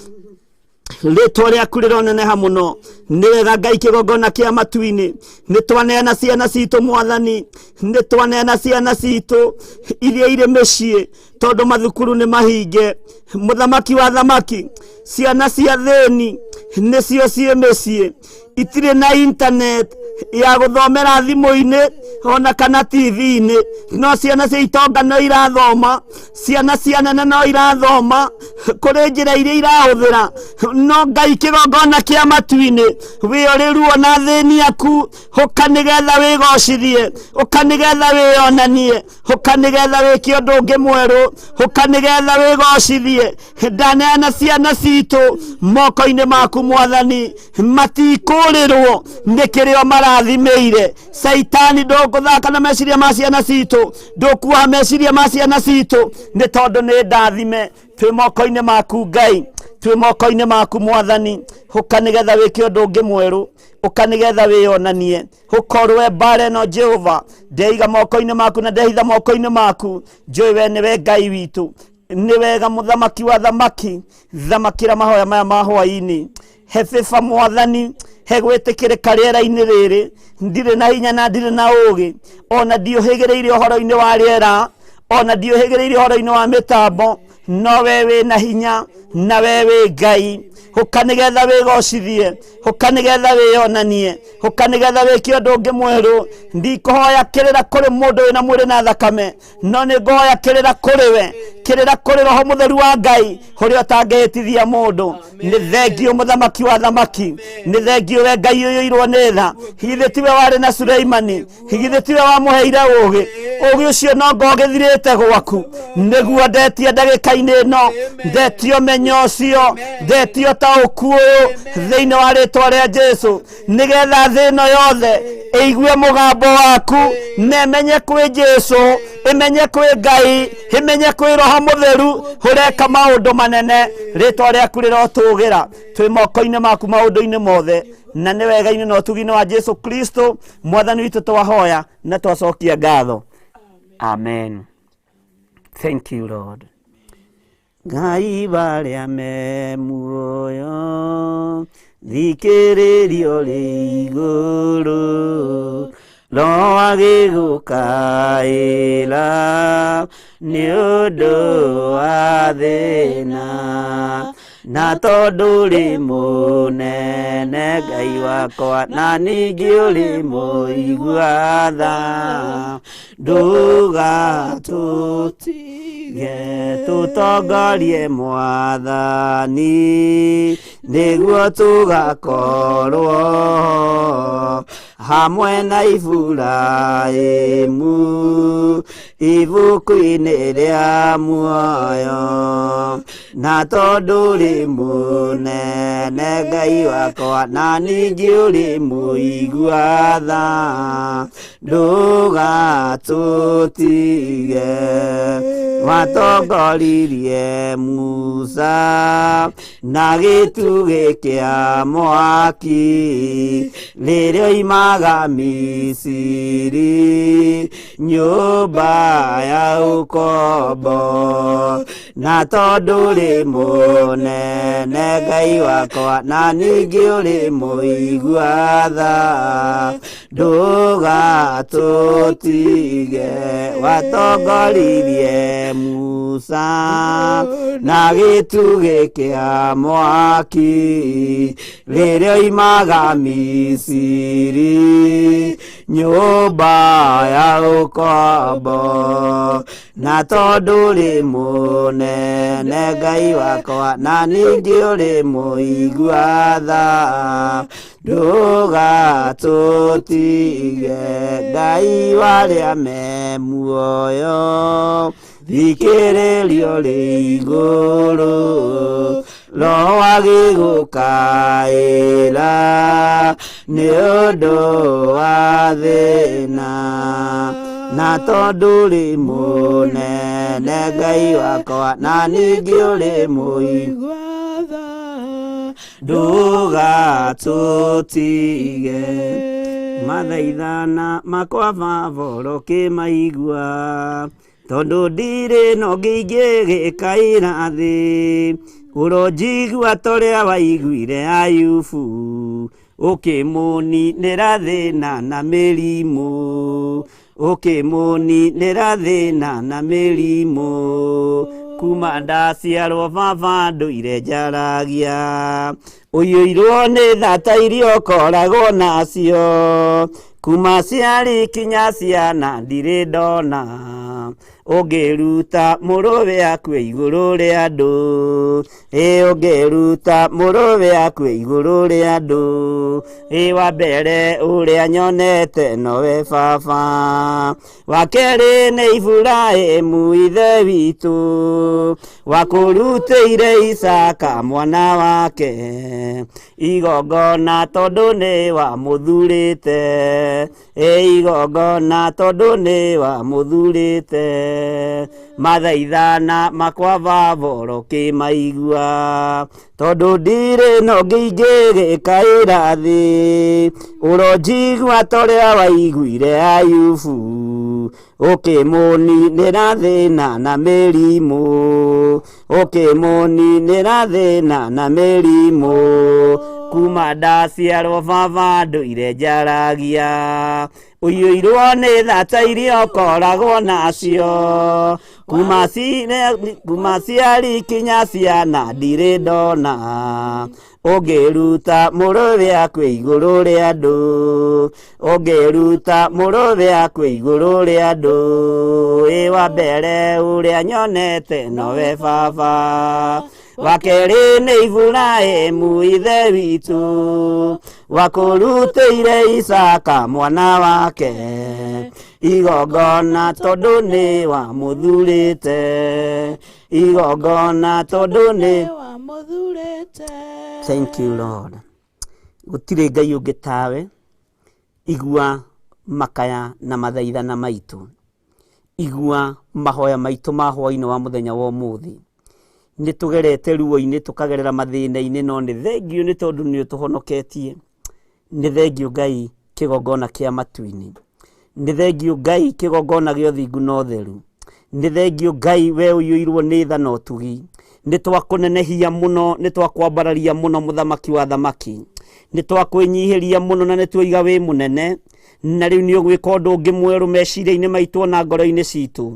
Rĩtwa rĩaku rĩroneneha mũno. Nĩ wega Ngai kĩgongona kĩa matu-inĩ. Nĩ twaneana ciana citũ Mwathani, nĩ twaneana ciana citũ iria irĩ mĩciĩ tondũ mathukuru nĩ mahinge. Mũthamaki wa thamaki, ciana cia thĩni nĩcio ciĩ mĩciĩ, itirĩ na internet ya gũthomera thimũ-inĩ ona kana TV-inĩ, no ciana cia itonga no irathoma, ciana cia nene no irathoma kũrĩ njĩra iria irahũthĩra. No Ngai kĩgongona kĩa matu-inĩ, wĩorĩruo na thĩni yaku, ũka nĩgetha wĩgocithie, ũka nĩgetha wĩonanie, ũka nĩgetha wĩke ũndũ ũngĩ mwerũ, ũka nĩgetha wĩgocithie. Ndaneana ciana citũ moko-inĩ maku Mwathani, matikũrĩrwo nĩ kĩrĩa marathimĩire. Saitani ndũgũthaka na meciria ma ciana citũ, ndũkuoha meciria ma ciana citũ, nĩ tondũ nĩ ndathime. Twĩ moko-inĩ maku Ngai, twĩ moko-inĩ maku Mwathani, ũka nĩgetha wĩke ũndũ ũngĩ mwerũ, ũka nĩgetha wĩonanie, ũkorwo mbara ĩno Jehova ndeiga moko-inĩ maku na ndehitha moko-inĩ maku. Njũĩ we nĩwe Ngai witũ. Nĩ wega mũthamaki wa thamaki, thamakĩra mahoya maya ma hwaĩ-inĩ. He bĩba Mwathani, he gwĩtĩkĩrĩka rĩera-inĩ rĩrĩ. Ndirĩ na hinya na ndirĩ na ũũgĩ, ona ndiũhĩgĩrĩire ũhoro-inĩ wa rĩera, ona ndiũhĩgĩrĩire ũhoro-inĩ wa mĩtambo, no we wĩ na hinya na we wĩ Ngai. Ũka nĩgetha wĩgocithie, ũka nĩgetha wĩonanie, ũka nĩgetha wĩke ũndũ ũngĩ mwerũ. Ndikũhoya kĩrĩra kũrĩ mũndũ wĩna mwĩrĩ na thakame, no nĩ ngũhoya kĩrĩra kũrĩ we, kĩrĩra kũrĩ Roho Mũtheru wa Ngai ũrĩa ũtangĩhĩtithia mũndũ. Nĩ thengio mũthamaki wa thamaki, nĩ thengio we Ngai ũiyũirwo nĩ tha. Githĩ tiwe warĩ na Suleimani, githĩ tiwe wamũheire ũũgĩ? Ũũgĩ ũcio no ngogĩthirĩte gwaku, nĩguo ndetie ndagĩka-inĩ ĩno, ndetio menyo ũcio, ndetio taũku ũyũ thĩinĩ wa rĩtwa rĩa Jesũ, nĩgetha thĩ ĩno yothe ĩigue mũgambo waku, na ĩmenye kwĩ Jesũ, ĩmenye kwĩ Ngai, ĩmenye kwĩ Roho Mũtheru ũreka maũndũ manene. Rĩtwa rĩaku rĩrotũgĩra, twĩ moko-inĩ maku maũndũ-inĩ mothe, na nĩ wega-inĩ na ũtugi-inĩ wa Jesũ Kristo Mwathani witũ twahoya na twacokia ngatho. Amen. Thank you, Lord. Ngai barĩa me muoyo, thikĩrĩrio rĩ igũrũ, Roho agĩgũkaĩra nĩ ũndũ wa thĩna, na tondũ ũrĩ mũnene Ngai wakwa, na ningĩ ũrĩ mũigua tha, ndũgatũtige tũtongorie Mwathani, nĩguo tũgakorwo hamwe na Iburahĩmu ibuku-inĩ rĩa muoyo. Na tondũ ũrĩ mũnene Ngai wakwa, na ningĩ ũrĩ mũigua tha, ndũgatũtige. Watongoririe Musa na gĩtugĩ kĩa mwaki, rĩrĩa oimaga Misiri nyũmba ya ũkombo. Na tondũ ũrĩ mũnene Ngai wakwa, na ningĩ ũrĩ mũigua tha, ndũgatũtige. Watongoririe Musa na gĩtugĩ kĩa mwaki, rĩrĩa oimaga Misiri nyũmba ya ũkombo. Na tondũ ũrĩ mũnene Ngai wakwa, na ningĩ ũrĩ mũigua tha, ndũgatũtige. Ngai warĩa me muoyo, thikĩrĩrio rĩ igũrũ, Roho agĩgũkaĩra nĩ ũndũ wa thĩna, na tondũ ũrĩ mũnene Ngai wakwa, na ningĩ ũrĩ mũigua tha, ndũgatũtige. Mathaithana makwa Baba kĩmaigua, tondũ ndirĩ no ngĩingĩ gĩkaĩra thĩ, Urojigua torea waiguire Ayubu ukimuninira thina na mirimu ukimuninira thina na mirimu kuma ndaciarwo baba nduire njaragia uyuirwo ni thata iria ukoragwo nacio kuma ciari kinya ciana ndirĩ ndona ũngĩruta mũrũwe akue igũrũ rĩa andũ ũngĩruta mũrũwe akue igũrũ rĩa andũ wa mbere ũrĩa nyonete nowe baba wa kerĩ nĩ Iburahĩmu ithe witũ wakũrutĩire Isaka mwana wake igongona tondũ nĩ wamũthurĩte igongona tondũ nĩ wamũthurĩte mathaithana makwa baba ũkĩmaigua tondũ ndirĩ no ngĩingĩgĩkaĩra thĩ ũronjigua torĩa waiguire Ayubu ũkĩmũninĩra thĩna na mĩrimũ ũkĩmũninĩra thĩna na mĩrimũ kuma ndaciarwo baba ndũire njaragia ũiyũirwo nĩ thata iria ũkoragwo nacio kuma ciari kinya ciana ndirĩ ndona ũngĩruta mũrũwe akue igũrũ rĩa andũ ũngĩruta mũrũwe akue igũrũ rĩa andũ wa mbere ũrĩa nyonete nowe baba wa kerĩ nĩ Iburahĩmu ithe witũ wakũrutĩire Isaka mwana wake igongona tondũ nĩ wamũthurĩte igongona tondũ nĩ wamũthurĩte. Thank you Lord. Gũtirĩ Ngai ũngĩ tawe. Igua makaya na mathaithana maitũ, igua mahoya maitũ ma hwaĩ-inĩ wa mũthenya wa ũmũthĩ. Nĩ tũgerete ruo-inĩ tũkagerera mathĩna-inĩ no nĩ thengiũ nĩ tondũ nĩ ũtũhonoketie. Nĩ thengiũ Ngai kĩgongona kĩa matu-inĩ. Nĩ thengiũ Ngai kĩgongona gĩa ũthingu na ũtheru. Nĩ thengiũ Ngai we ũiyũirwo nĩ tha na ũtugi. Nĩ twakũnenehia mũno, nĩ twakwambararia mũno mũthamaki wa thamaki. Nĩ twakwĩnyihĩria mũno na nĩ tuoiga wĩ mũnene. Na rĩu nĩ ũgwĩka ũndũ ũngĩ mwerũ meciria-inĩ maitũ na ngoro-inĩ citũ.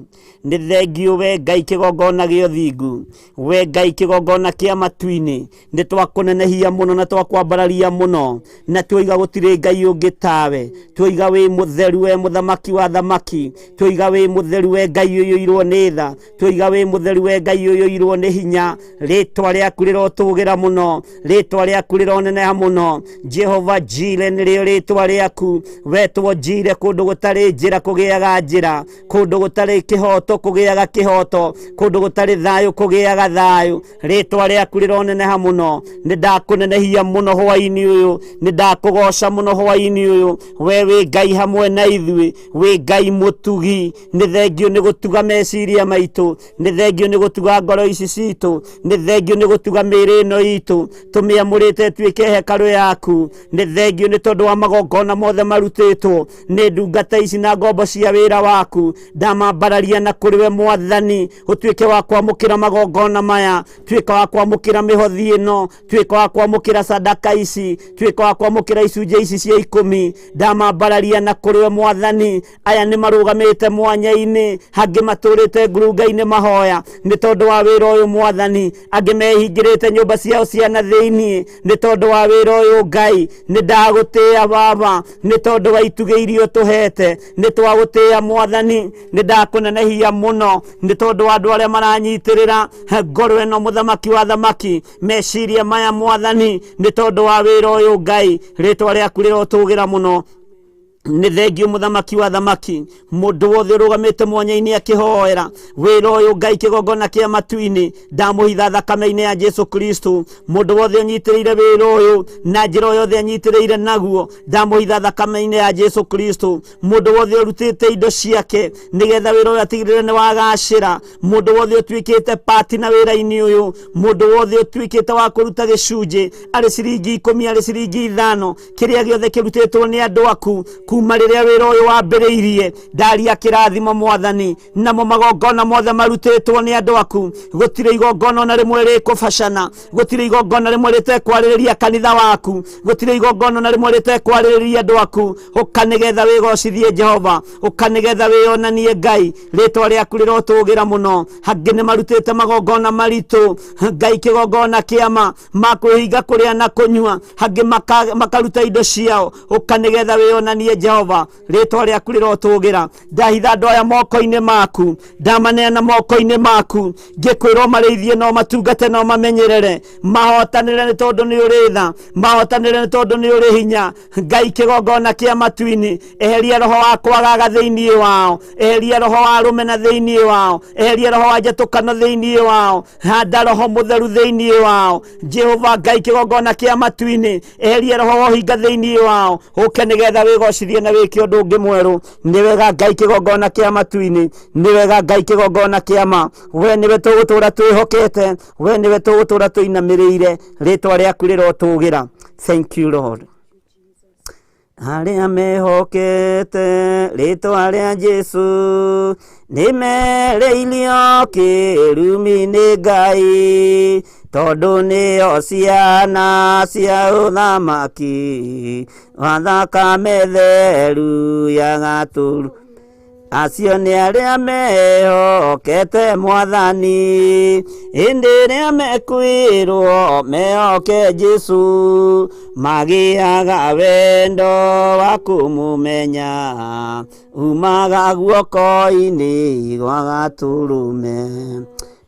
Nĩ thengiũ we Ngai kĩgongona gĩa ũthingu, we Ngai kĩgongona kĩa matu-inĩ. Nĩ twakũnenehia mũno na twakwambararia mũno na tuoiga gũtirĩ Ngai ũngĩ tawe. Tuoiga wĩ mũtheru we mũthamaki wa thamaki. Tuoiga wĩ mũtheru we Ngai ũiyũirwo nĩ tha. Tuoiga wĩ mũtheru we Ngai ũiyũirwo nĩ hinya. Rĩtwa rĩaku rĩrotũgĩra mũno, rĩtwa rĩaku rĩroneneha mũno. Jehova Jireh nĩrĩo rĩtwa rĩaku. We Jireh kũndũ gũtarĩ njĩra kũgĩaga njĩra, kũndũ gũtarĩ kĩhoto kũgĩaga kĩhoto, kũndũ gũtarĩ thayũ kũgĩaga thayũ. Rĩtwa rĩaku rĩroneneha mũno. Nĩ ndakũnenehia mũno hwaĩ-inĩ ũyũ, nĩ ndakũgoca mũno hwaĩ-inĩ ũyũ. We wĩ Ngai hamwe na ithuĩ, wĩ Ngai mũtugi. Nĩ thengiũ nĩ gũtuga meciria maitũ, nĩ thengiũ nĩ gũtuga ngoro ici citũ, nĩ thengiũ nĩ gũtuga mĩĩrĩ ĩno itũ tũmĩamũrĩte tuĩke hekarũ yaku. Nĩ thengiũ nĩ tondũ wa magongona mothe marutĩtwo nĩ ndungata ici na ngombo cia wĩra waku. Ndamambararia na kũrĩ we Mwathani ũtuĩke wa kwamũkĩra magongona maya, tuĩka wa kwamũkĩra mĩhothi ĩno, tuĩka wa kwamũkĩra sadaka ici, tuĩka wa kwamũkĩra icunjĩ ici cia 10. Ndamambararia na kũrĩ we Mwathani. Aya nĩ marũgamĩte mwanya-inĩ, angĩ matũrĩte ngurunga-inĩ mahoya nĩ tondũ wa wĩra ũyũ Mwathani, angĩ mehingĩrĩte nyũmba ciao cia na thĩiniĩ nĩ tondũ wa wĩra ũyũ Ngai. Nĩ ndagũtĩĩa Baba nĩ tondũ wa itugĩirio tũhete, nĩ twagũtĩĩa Mwathani. Nĩ ndakũnenehia mũno nĩ tondũ wa andũ arĩa maranyitĩrĩra ngoro ĩno mũthamaki wa thamaki, meciria maya Mwathani, nĩ tondũ wa wĩra ũyũ Ngai. Rĩtwa rĩaku rĩrotũgĩra mũno. Nĩ thengiũ mũthamaki wa thamaki. Mũndũ wothe ũrũgamĩte mwanya-inĩ akĩhoera wĩra ũyũ Ngai kĩgongona kĩa matu-inĩ, ndamũhitha thakame-inĩ ya Jesu Kristo. Mũndũ wothe ũnyitĩrĩire wĩra ũyũ na njĩra yothe anyitĩrĩire naguo, ndamũhitha thakame-inĩ ya Jesu Kristo. Mũndũ wothe ũrutĩte indo ciake nĩgetha wĩra ũyũ atigĩrĩre nĩ wagacĩra, mũndũ wothe ũtuĩkĩte pati na wĩra-inĩ ũyũ, mũndũ wothe ũtuĩkĩte wa kũruta gĩcunjĩ arĩ ciringi 10 arĩ ciringi 5, kĩrĩa gĩothe kĩrutĩtwo nĩ andũ aku kuma rĩrĩa wĩra ũyũ wambĩrĩirie ndaria kĩrathimo Mwathani namo magongona mothe marutĩtwo nĩ andũ aku gũtirĩ igongona na rĩmwe rĩkũbacana gũtirĩ igongona rĩmwe rĩtekwarĩrĩria kanitha waku gũtirĩ igongona na rĩmwe rĩtekwarĩrĩria andũ aku ũkanĩgetha wĩgocithie Jehova ũkanĩgetha wĩonanie Ngai rĩtwa rĩaku rĩrotũgĩra mũno hangĩ nĩ marutĩte magongona maritũ Ngai kĩgongona kĩama makwĩhinga kũrĩa na kũnyua hangĩ makaruta indo ciao ũkanĩgetha wĩonanie Jehova rĩtwa rĩaku rĩrotũgĩra ndahitha andũ aya moko-inĩ maku ndamaneana moko-inĩ maku ngĩkwĩrwo marĩithie no matungate no mamenyerere mahotanĩre nĩ tondũ nĩ ũrĩ tha mahotanĩre nĩ tondũ nĩ ũrĩ hinya Ngai kĩgongona kĩa matu-inĩ eheria roho wa kwagaga thĩinĩ wao eheria roho wa rũmena thĩinĩ wao eheria roho wa njatũkano thĩinĩ wao handa roho mũtheru thĩinĩ wao Jehova Ngai kĩgongona kĩa matu-inĩ eheria roho wa ũhinga thĩinĩ wao ũke nĩgetha wĩgocithie na wĩke ũndũ ũngĩ mwerũ nĩ wega Ngai kĩgongona kĩa matu-inĩ nĩ wega Ngai kĩgongona kĩama we nĩwe tũgũtũra twĩhokete we nĩwe tũgũtũra twĩinamĩrĩire rĩtwa rĩaku rĩrotũgĩra thank you Lord arĩa mehokete rĩtwa rĩa Jesu nĩmereirio kĩrumi-inĩ Ngai tondũ nĩo ciana cia ũthamaki wa thakame theru ya gatũrũ acio nĩ arĩa mehokete Mwathani hĩndĩ ĩrĩa mekwĩrwo mehoke Jesu magĩaga wendo wa kũmũmenya umaga guoko-inĩ gwa gatũrũme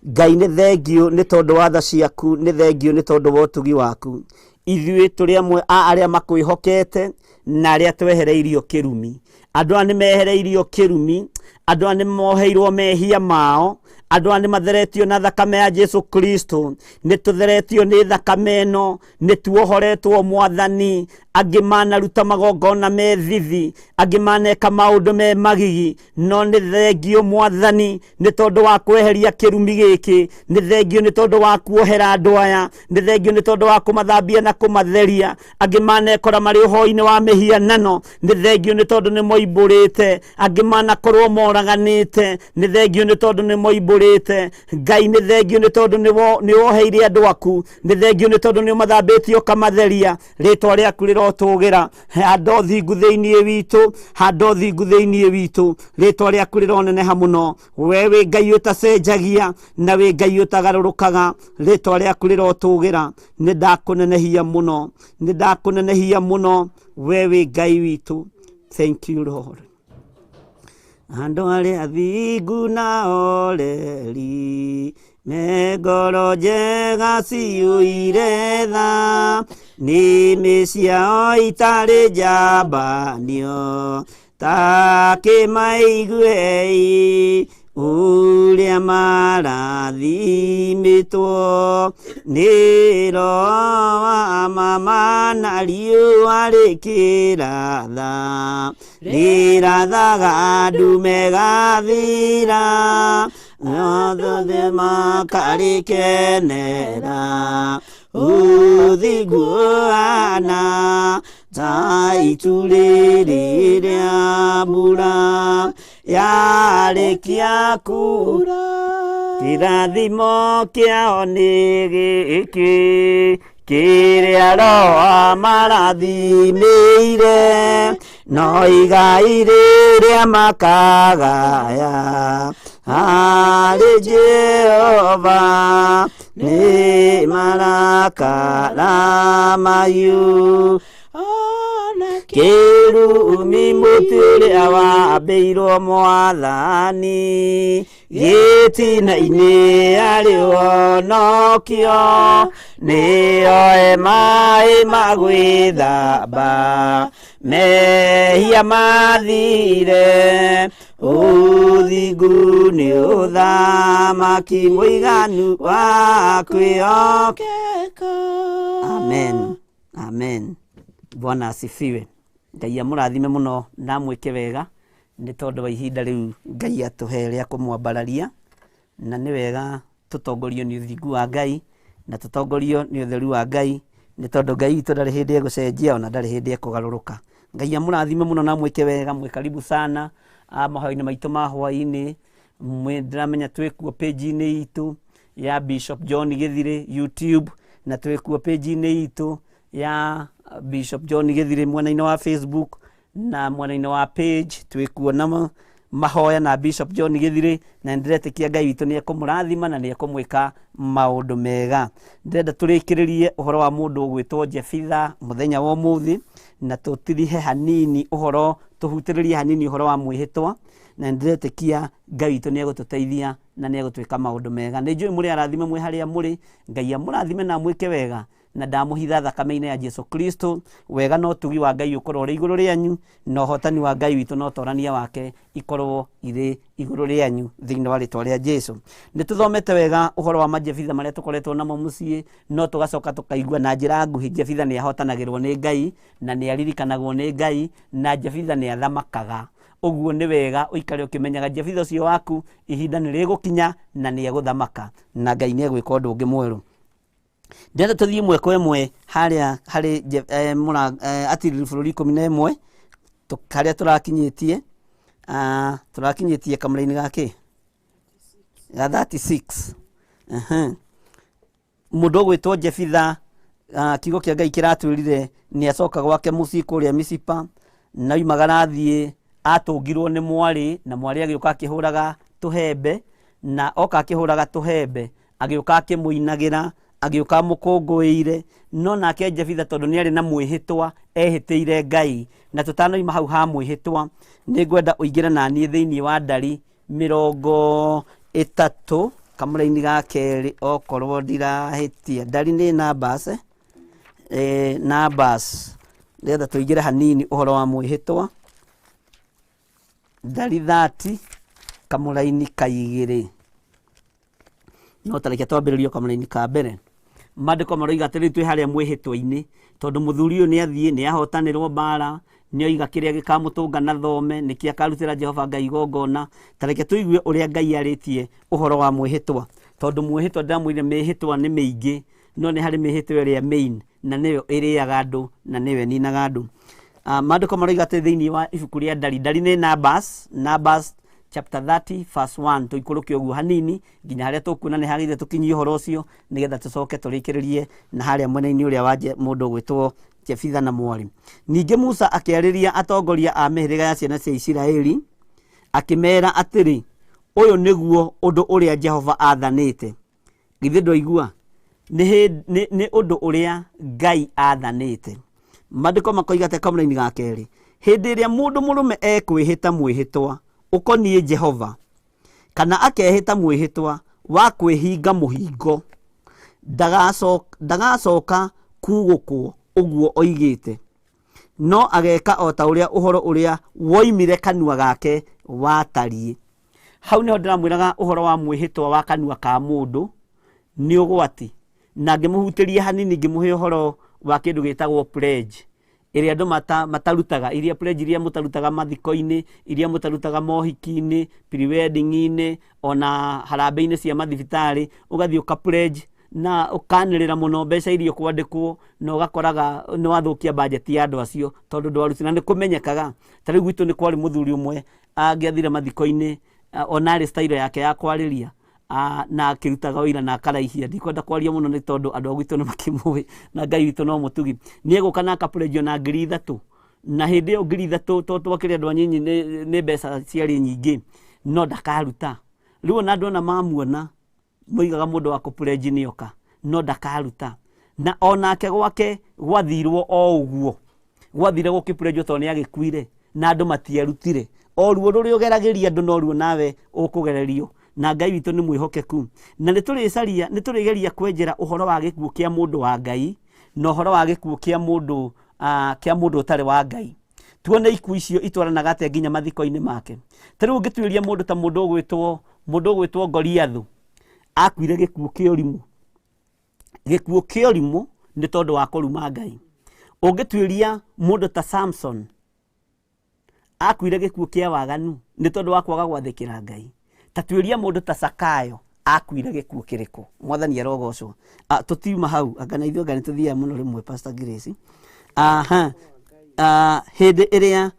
Ngai nĩ thengio nĩ tondũ wa tha ciaku nĩ thengio nĩ tondũ wa ũtugi waku ithuĩ tũrĩ amwe a arĩa makwĩhokete na arĩa twehereirio kĩrumi andũ aya nĩ mehereirio kĩrumi andũ aya nĩ moheirwo mehia mao andũ aya nĩ matheretio na thakame ya Jesu Kristo nĩ tũtheretio nĩ thakame ĩno nĩ tuohoretwo Mwathani angĩ manaruta magongona methithi angĩ maneka maũndũ me magigi no nĩ thengio Mwathani nĩ tondũ wa kweheria kĩrumi gĩkĩ nĩ thengio nĩ tondũ wa kuohera andũ aya nĩ thengio nĩ tondũ wa kũmathambia na kũmatheria angĩ manekora marĩ ũhoi-inĩ wa mĩhianano nĩ thengio nĩ tondũ nĩ moimbũrĩte angĩ manakorwo moraganĩte nĩ thengio nĩ tondũ nĩ moimbũrĩte Ngai nĩ thengio nĩ tondũ nĩ woheire andũ aku nĩ thengio nĩ tondũ nĩ ũmathambĩtie ũkamatheria rĩtwa rĩaku rĩrotũgĩra handa ũthingu thĩinĩ witũ handa ũthingu thĩinĩ witũ rĩtwa rĩaku rĩroneneha mũno we wĩ Ngai ũtacenjagia na wĩ Ngai ũtagarũrũkaga rĩtwa rĩaku rĩrotũgĩra nĩ ndakũnenehia mũno we wĩ Ngai witũ thank you Lord andũ arĩa athingu na oreri me ngoro njega ciyũire tha nĩmĩ ciao itarĩ njambanio ta kĩmaiguei ũrĩa marathimĩtwo nĩ roho wa mama na riũa rĩkĩratha rĩrathaga ndume gathira othe makarĩkenera ũthingu ũhana ta itu rĩrĩ rĩa mbura yarĩkia kura kĩrathimo kĩao nĩ gĩkĩ kĩrĩa roho marathimĩire no igai rĩrĩa makagaya harĩ Jehova nĩ marakara mahiũ kĩrumi mũtĩ ũrĩa wambĩirwo Mwathani gĩtina-inĩ arĩ wonokio nĩoe maĩ ma gwĩthamba mehia mathire ũthingu nĩ ũthamaki mũiganu wa kwĩhokeka amen amen Bwana asifiwe Ngai amũrathime mũno na mwĩke wega nĩ tondũ wa ihinda rĩu Ngai atũhe rĩa kũmwambararia na nĩ wega tũtongorio nĩ ũthingu wa Ngai na tũtongorio nĩ ũtheru wa Ngai nĩ tondũ Ngai witũ ndarĩ hĩndĩ egũcenjia ona ndarĩ hĩndĩ ekũgarũrũka Ngai amurathime muno na mwike wega mwe karibu sana mahoya-inĩ maitũ ma hwaĩ-inĩ ndĩramenya twĩkuo page-inĩ itũ ya Bishop John Githire YouTube na twĩkuo page-inĩ itũ ya Bishop John Githire mwena-inĩ wa Facebook na mwena-inĩ wa page twĩkuo na mahoya na Bishop John Githire na ndiretĩkia Ngai witũ nĩ ekũmũrathima na nĩ ekũmwĩka maũndũ mega. Ndĩrenda tũrĩkĩrĩrie ũhoro wa mũndũ ũgwĩtwo Jefitha mũthenya wa ũmũthĩ na tũtirihe hanini ũhoro tũhutĩrĩrie hanini ũhoro wa mwĩhĩtwa na ndiretĩkia Ngai witũ nĩ egũtũteithia na nĩ egũtwĩka maũndũ mega. Nĩ njũĩ mũrĩ arathime mwĩ harĩa mũrĩ, Ngai amũrathime na mwĩke wega na ndamũhitha thakame-inĩ ya Jesu Kristo. Wega no tugi wa Ngai ũkorwo ũrĩ igũrũ rĩanyu na ũhotani wa Ngai witũ no torania wake ikorwo irĩ igũrũ rĩanyu thĩinĩ wa rĩtwa rĩa Jesu. Nĩ tũthomete wega ũhoro wa majefitha marĩa tũkoretwo namo mũciĩ, no tũgacoka tũkaigua na njĩra nguhĩ Jefitha nĩ ahotanagĩrwo nĩ Ngai na nĩ aririkanagwo nĩ Ngai na Jefitha nĩ athamakaga. Ũguo nĩ wega ũikare ũkĩmenyaga Jefitha ũcio waku ihinda nĩ rĩgũkinya na nĩ egũthamaka na Ngai nĩ egwĩka ũndũ ũngĩ mwerũ. Ndĩrenda tũthiĩ ĩmwe kwa ĩmwe harĩa harĩ Atiririri bũrũri 11 harĩa tũrakinyĩtie kamũra-inĩ gake ga 36. Mũndũ ũgwĩtwo Jefitha kiugo kĩa Ngai kĩratwĩrire nĩ acoka gwake mũciĩ kũrĩa Micipa na oimaga athiĩ atũngirwo nĩ mwarĩ na mwarĩ agĩũka akĩhũraga tũhembe na oka akĩhũraga tũhembe agĩũka akĩmũinagĩra agĩũka mũkũngũĩire no nake Jefitha tondũ nĩ arĩ na mwĩhĩtwa ehĩtĩire Ngai na tũtanoima hau ha mwĩhĩtwa nĩ ngwenda ũingĩre na niĩ thĩinĩ wa Ndari 30 kamũra-inĩ ga kerĩ okorwo ndirahĩtia. Ndari nĩ numbers ndĩrenda tũingĩre hanini ũhoro wa mwĩhĩtwa. Ndari 30 kamũra-inĩ kaigĩrĩ no tarĩkia twambĩrĩrio kamũra-inĩ ka mbere. Maandĩko maroiga atĩrĩrĩ twĩ harĩa mwĩhĩtwa-inĩ tondũ mũthuri ũyũ nĩ athiĩ nĩ ahotanĩrwo mbara nĩ oiga kĩrĩa gĩkamũtũnga na thome nĩkĩ akarutĩra Jehova Ngai igongona. Tareke tũigue ũrĩa Ngai arĩtie ũhoro wa mwĩhĩtwa tondũ mwĩhĩtwa ndĩramwĩrire mĩhĩtwa nĩ mĩingĩ no nĩ harĩ mĩhĩtwa ĩrĩa main na nĩyo ĩrĩaga andũ na nĩyo ĩninaga andũ. Maandĩko maroiga atĩ thĩinĩ wa ibuku rĩa Ndari, Ndari nĩ Numbers chapter 30 verse 1 tũikũrũke ũguo hanini nginya harĩa tũkuona nĩ hagĩrĩire tũkinyie ũhoro ũcio nĩgetha tũcoke tũrĩkĩrĩrie na harĩa mwena-inĩ ũrĩa wa mũndũ ũgwĩtwo Jefitha na mwarĩ. Ningĩ Musa akĩarĩria atongoria a mĩhĩrĩga ya ciana cia Isiraeli akĩmera atĩrĩ, ũyũ nĩguo ũndũ ũrĩa Jehova athanĩte. Githĩ ndwaigua nĩ ũndũ ũrĩa Ngai athanĩte. Maandĩko makoiga atĩ kamũra-inĩ ga kerĩ, hĩndĩ ĩrĩa mũndũ mũrũme ekwĩhĩta mwĩhĩtwa ũkoniĩ Jehova kana akehĩta mwĩhĩtwa wa kwĩhinga mũhingo ndagacoka kugũkwo ũguo oigĩte no ageka o ta ũrĩa ũhoro ũrĩa woimire kanua gake watariĩ. Hau nĩho ndĩramwĩraga ũhoro wa mwĩhĩtwa wa kanua ka mũndũ nĩ ũgwati na ngĩmũhutĩria hanini ngĩmũhe ũhoro wa kĩndũ gĩtagwo pledge ĩrĩa andũ matarutaga iria pledge iria mũtarutaga mathiko-inĩ iria mũtarutaga mohiki-inĩ pre-wedding-inĩ ona harambĩ-inĩ cia mathibitarĩ ũgathiĩ ũka pledge na ũkanĩrĩra mũno mbeca iria kwandĩkwo na ũgakoraga nĩ wathũkia budget ya andũ acio tondũ ndwaruti na nĩ kũmenyekaga. Ta rĩu gwitũ nĩ kwarĩ mũthuri ũmwe angĩathire mathiko-inĩ ona arĩ style yake ya kwarĩria na akĩrutaga ũira na akaraihia. Ndikwenda kwaria mũno nĩ tondũ andũ a gwitũ nĩ makĩmũĩ na Ngai witũ no mũtugi. Nĩ egũka na akapũrenjio na 3,000 na hĩndĩ ĩyo 3,000 to twakĩrĩ andũ anyinyi nĩ mbeca ciarĩ nyingĩ no ndakaruta. Rĩu ona andũ ona mamuona moigaga mũndũ wa kũpũrenji nĩoka no ndakaruta na onake gwake gwathirwo o ũguo gwathire gũkĩpũrenjio tondũ nĩ agĩkuire na andũ matiarutire. O ruo rũrĩa ũgeragĩria andũ no ruo nawe ũkũgererio na Ngai witũ nĩ mwĩhokeku na nĩ tũrĩgeria kwenjera ũhoro wa gĩkuũ kĩa mũndũ wa Ngai na ũhoro wa gĩkuũ kĩa mũndũ ũtarĩ wa Ngai. Tuone ikuũ icio itwaranaga atĩa nginya mathiko-inĩ make. Ta rĩu ũngĩtuĩria mũndũ ta mũndũ ũgwĩtwo Goliath akuire gĩkuũ kĩa ũrimũ nĩ tondũ wa kũruma Ngai. Ũngĩtuĩria mũndũ ta Samson akuire gĩkuũ kĩa waganu nĩ tondũ wa kwaga gwathĩkĩra Ngai. Ta tuĩria mũndũ ta Sakayo akuire gĩkuũ kĩrĩkũ. Mwathani arogocwo. Tũtiuma hau anga na ithuĩ anga nĩ tũthiaga mũno rĩmwe Pastor Grace. hĩndĩ ĩrĩa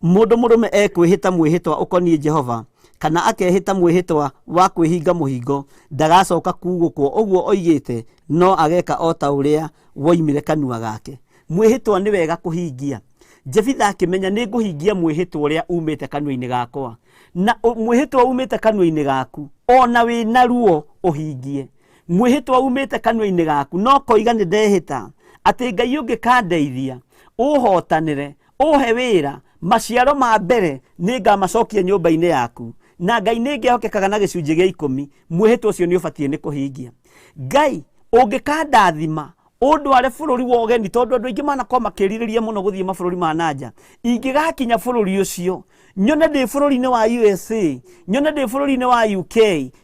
mũndũ mũrũme ekwĩhĩta mwĩhĩtwa ũkoniĩ Jehova kana akehĩta mwĩhĩtwa wa kwĩhinga mũhingo ndagacoka kugũkwo. Ũguo oigĩte no ageka o ta ũrĩa woimire kanua gake. Mwĩhĩtwa nĩ wega kũhingia. Jefitha akĩmenya nĩ ngũhingia mwĩhĩtwa ũrĩa umĩte kanua-inĩ gakwa, na mwĩhĩtwa umĩte kanua-inĩ gaku ona wĩna ruo ũhingie. Mwĩhĩtwa umĩte kanua-inĩ gaku no koiga nĩ ndehĩta atĩ Ngai ũngĩkandeithia ũhotanĩre ũhe wĩra maciaro ma mbere nĩ ngamacokia nyũmba-inĩ yaku, na Ngai nĩ ngĩhokekaga na gĩcunjĩ gĩa 10, mwĩhĩtwa ũcio nĩ ũbatiĩ nĩ kũhingia. Ngai ũngĩkandathima ũndware bũrũri wa ũgeni, tondũ andũ aingĩ manakorwo makĩrirĩria mũno gũthiĩ mabũrũri ma nanja, ingĩgakinya bũrũri ũcio nyone ndĩ bũrũri-inĩ wa USA, nyone ndĩ bũrũri-inĩ wa UK,